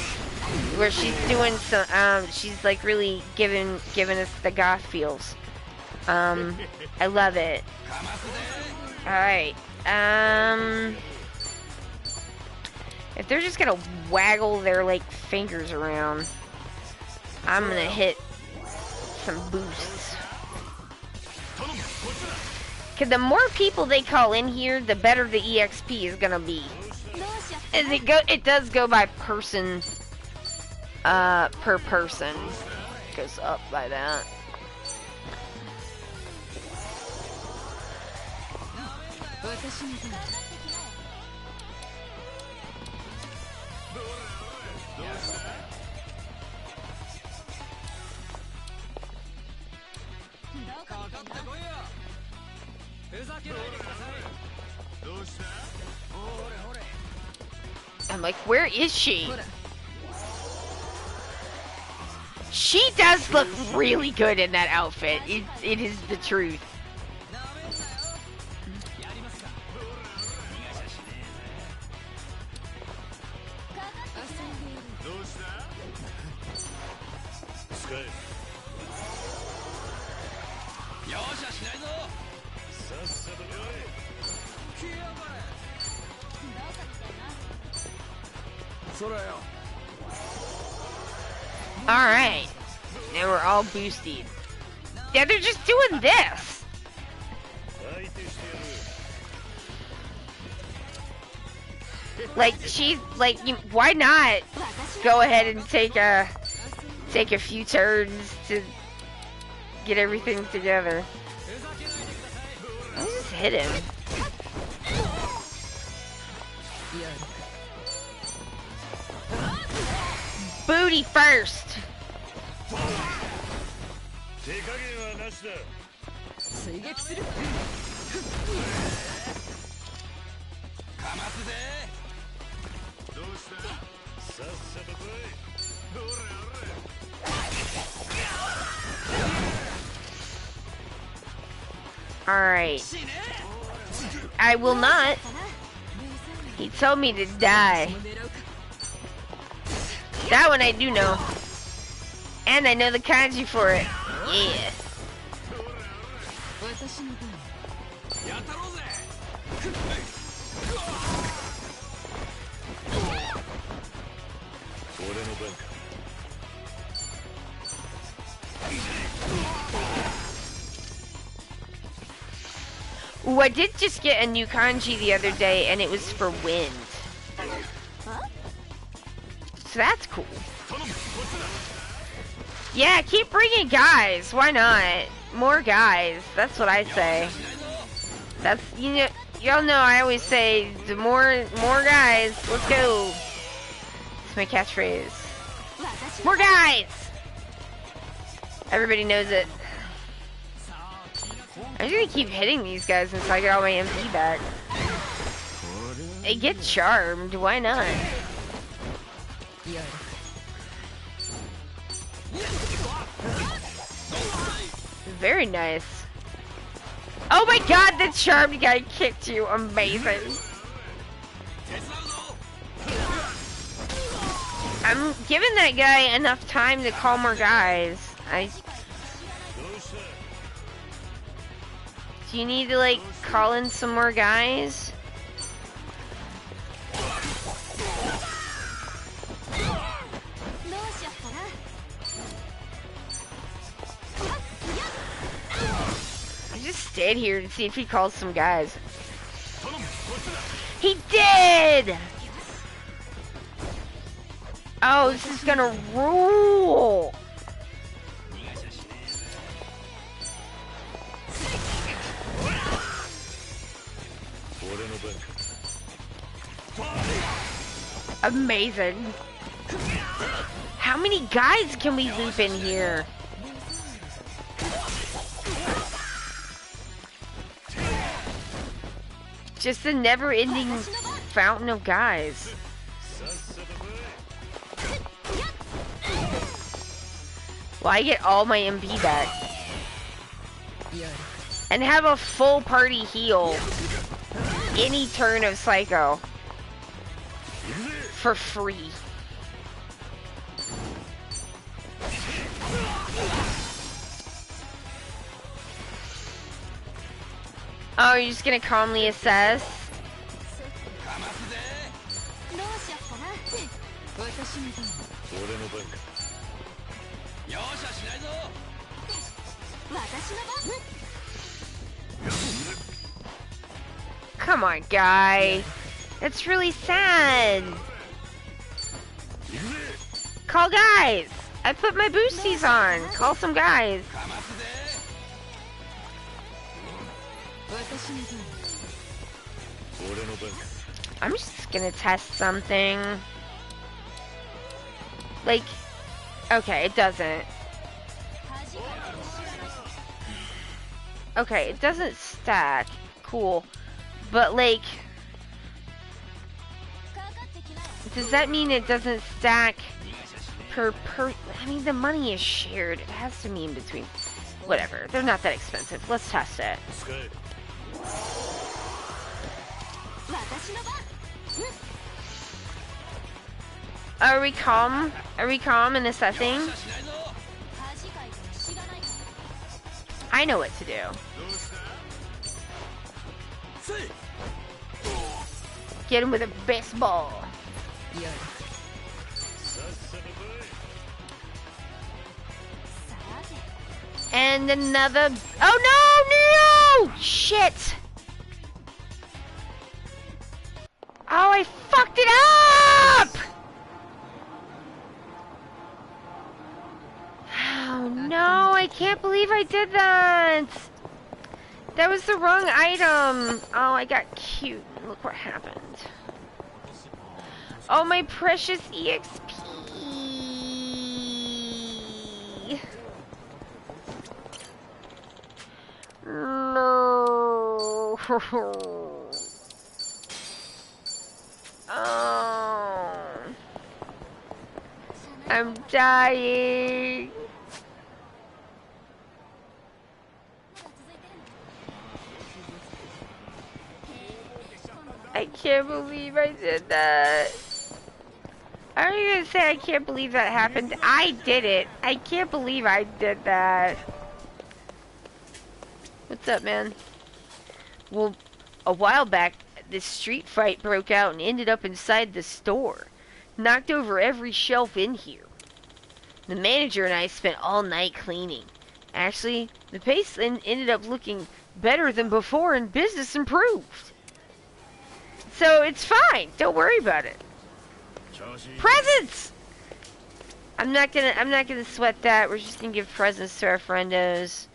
where she's doing some. She's like really giving us the goth feels. I love it. All right. If they're just gonna waggle their like fingers around, I'm gonna hit some boosts. Cause the more people they call in here, the better the EXP is gonna be. And it does go by person, per person. Goes up by that. I'm like, where is she? She does look really good in that outfit. It is the truth. Alright. Now we're all boosted. Yeah, they're just doing this. Like, she's like, why not go ahead and take a few turns to get everything together? Let's just hit him. Booty first. Alright. I will not. He told me to die. That one I do know. And I know the kanji for it. Yeah. Ooh, I did just get a new kanji the other day, and it was for wind. So that's cool. Yeah, keep bringing guys. Why not? More guys. That's what I say. That's, you know, y'all know I always say, the more guys. Let's go. That's my catchphrase. More guys. Everybody knows it. I'm just gonna keep hitting these guys until I get all my MP back. They get charmed. Why not? Very nice. Oh my god, the charmed guy kicked you. Amazing. I'm giving that guy enough time to call more guys. Do you need to, like, call in some more guys? I just stayed here to see if he calls some guys. He did! Oh, this is gonna rule! Amazing. How many guys can we loop in here? Just a never-ending fountain of guys. Well, I get all my MP back. And have a full party heal any turn of Psycho. For free. Oh, you're just gonna calmly assess? Come on, guy. That's really sad. Call guys. I put my boosties on. Call some guys. I'm just gonna test something. Like, okay, it doesn't. Okay, it doesn't stack. Cool. But like, does that mean it doesn't stack per? I mean, the money is shared. It has to mean between. Whatever. They're not that expensive. Let's test it. Are we calm? Are we calm in assessing? I know what to do. Get him with a baseball. And another. Oh no! No! Shit! Oh, I fucked it up! Oh no, I can't believe I did that! That was the wrong item! Oh, I got cute. Look what happened. Oh, my precious EXP! No! Oh, I'm dying. I can't believe I did that. I'm not gonna say I can't believe that happened. I did it. I can't believe I did that. What's up, man? Well, a while back, this street fight broke out and ended up inside the store. Knocked over every shelf in here. The manager and I spent all night cleaning. Actually, the place ended up looking better than before and business improved. So it's fine. Don't worry about it. Presents! I'm not gonna sweat that. We're just gonna give presents to our friendos.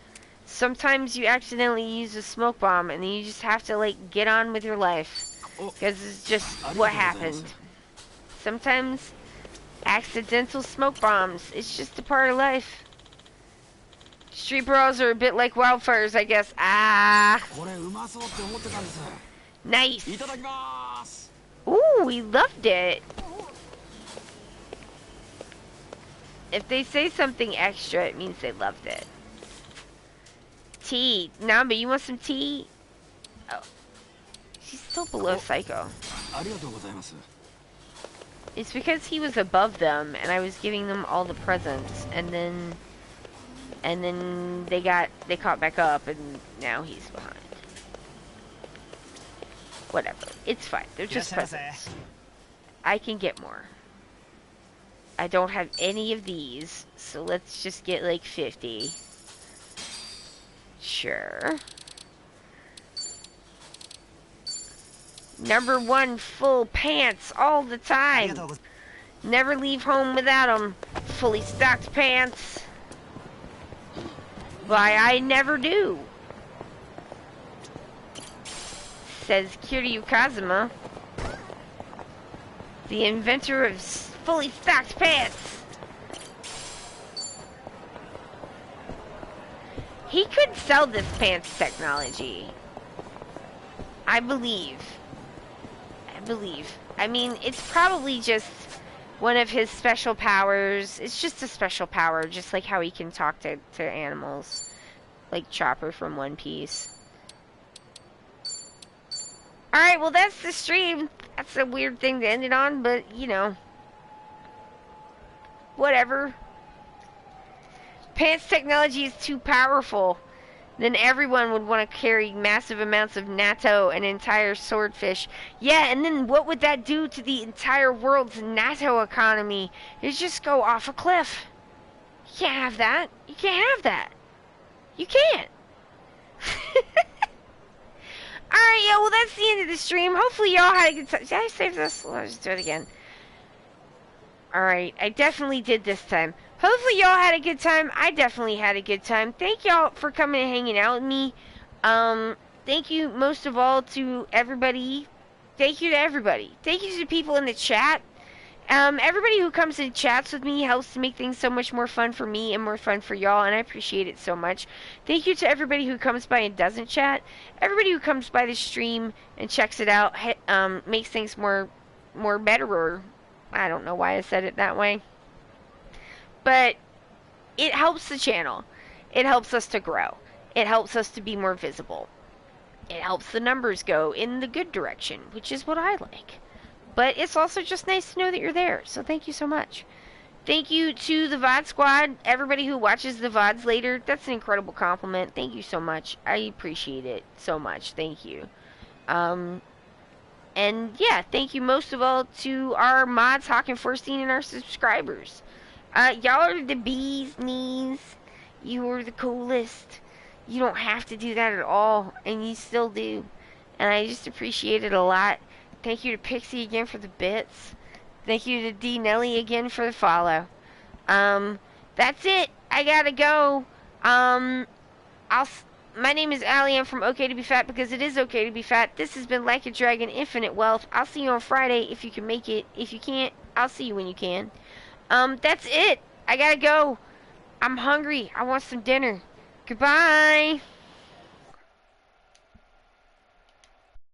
Sometimes you accidentally use a smoke bomb and then you just have to like get on with your life. Because it's just what happened. Sometimes accidental smoke bombs. It's just a part of life. Street brawls are a bit like wildfires, I guess. Ah. Nice. Ooh, we loved it. If they say something extra, it means they loved it. Tea. Namba, you want some tea? Oh. She's still below Psycho. It's because he was above them, and I was giving them all the presents, and then they caught back up, and now he's behind. Whatever. It's fine. They're just presents. I can get more. I don't have any of these, so let's just get like 50. Sure. Number 1, full pants all the time. Never leave home without them. Fully stocked pants. Why, I never do. says Kiryu Kazuma, the inventor of fully stocked pants. He could sell this pants technology. I believe. I mean, it's probably just one of his special powers. It's just a special power, just like how he can talk to animals. Like Chopper from One Piece. Alright, well that's the stream. That's a weird thing to end it on, but, you know. Whatever. Pants technology is too powerful. Then everyone would want to carry massive amounts of natto and entire swordfish. Yeah, and then what would that do to the entire world's natto economy? It'd just go off a cliff. You can't have that. You can't have that. You can't. Alright, yeah, well that's the end of the stream. Hopefully y'all had a good time. Did I save this? Let's just do it again. Alright, I definitely did this time. Hopefully y'all had a good time. I definitely had a good time. Thank y'all for coming and hanging out with me. Thank you most of all to everybody. Thank you to everybody. Thank you to the people in the chat. Everybody who comes and chats with me helps to make things so much more fun for me and more fun for y'all, and I appreciate it so much. Thank you to everybody who comes by and doesn't chat. Everybody who comes by the stream and checks it out makes things more better, or I don't know why I said it that way. But it helps the channel. It helps us to grow. It helps us to be more visible. It helps the numbers go in the good direction, which is what I like. But it's also just nice to know that you're there, so thank you so much. Thank you to the VOD squad, everybody who watches the VODs later. That's an incredible compliment. Thank you so much. I appreciate it so much. Thank you. And yeah, thank you most of all to our mods, Hawk and Forstein, and our subscribers. Y'all are the bee's knees. You are the coolest. You don't have to do that at all, and you still do. And I just appreciate it a lot. Thank you to Pixie again for the bits. Thank you to D Nelly again for the follow. That's it. I gotta go. My name is Allie. I'm from Ok2BeFat because it is okay to be fat. This has been Like a Dragon Infinite Wealth. I'll see you on Friday if you can make it. If you can't, I'll see you when you can. That's it. I gotta go. I'm hungry. I want some dinner. Goodbye.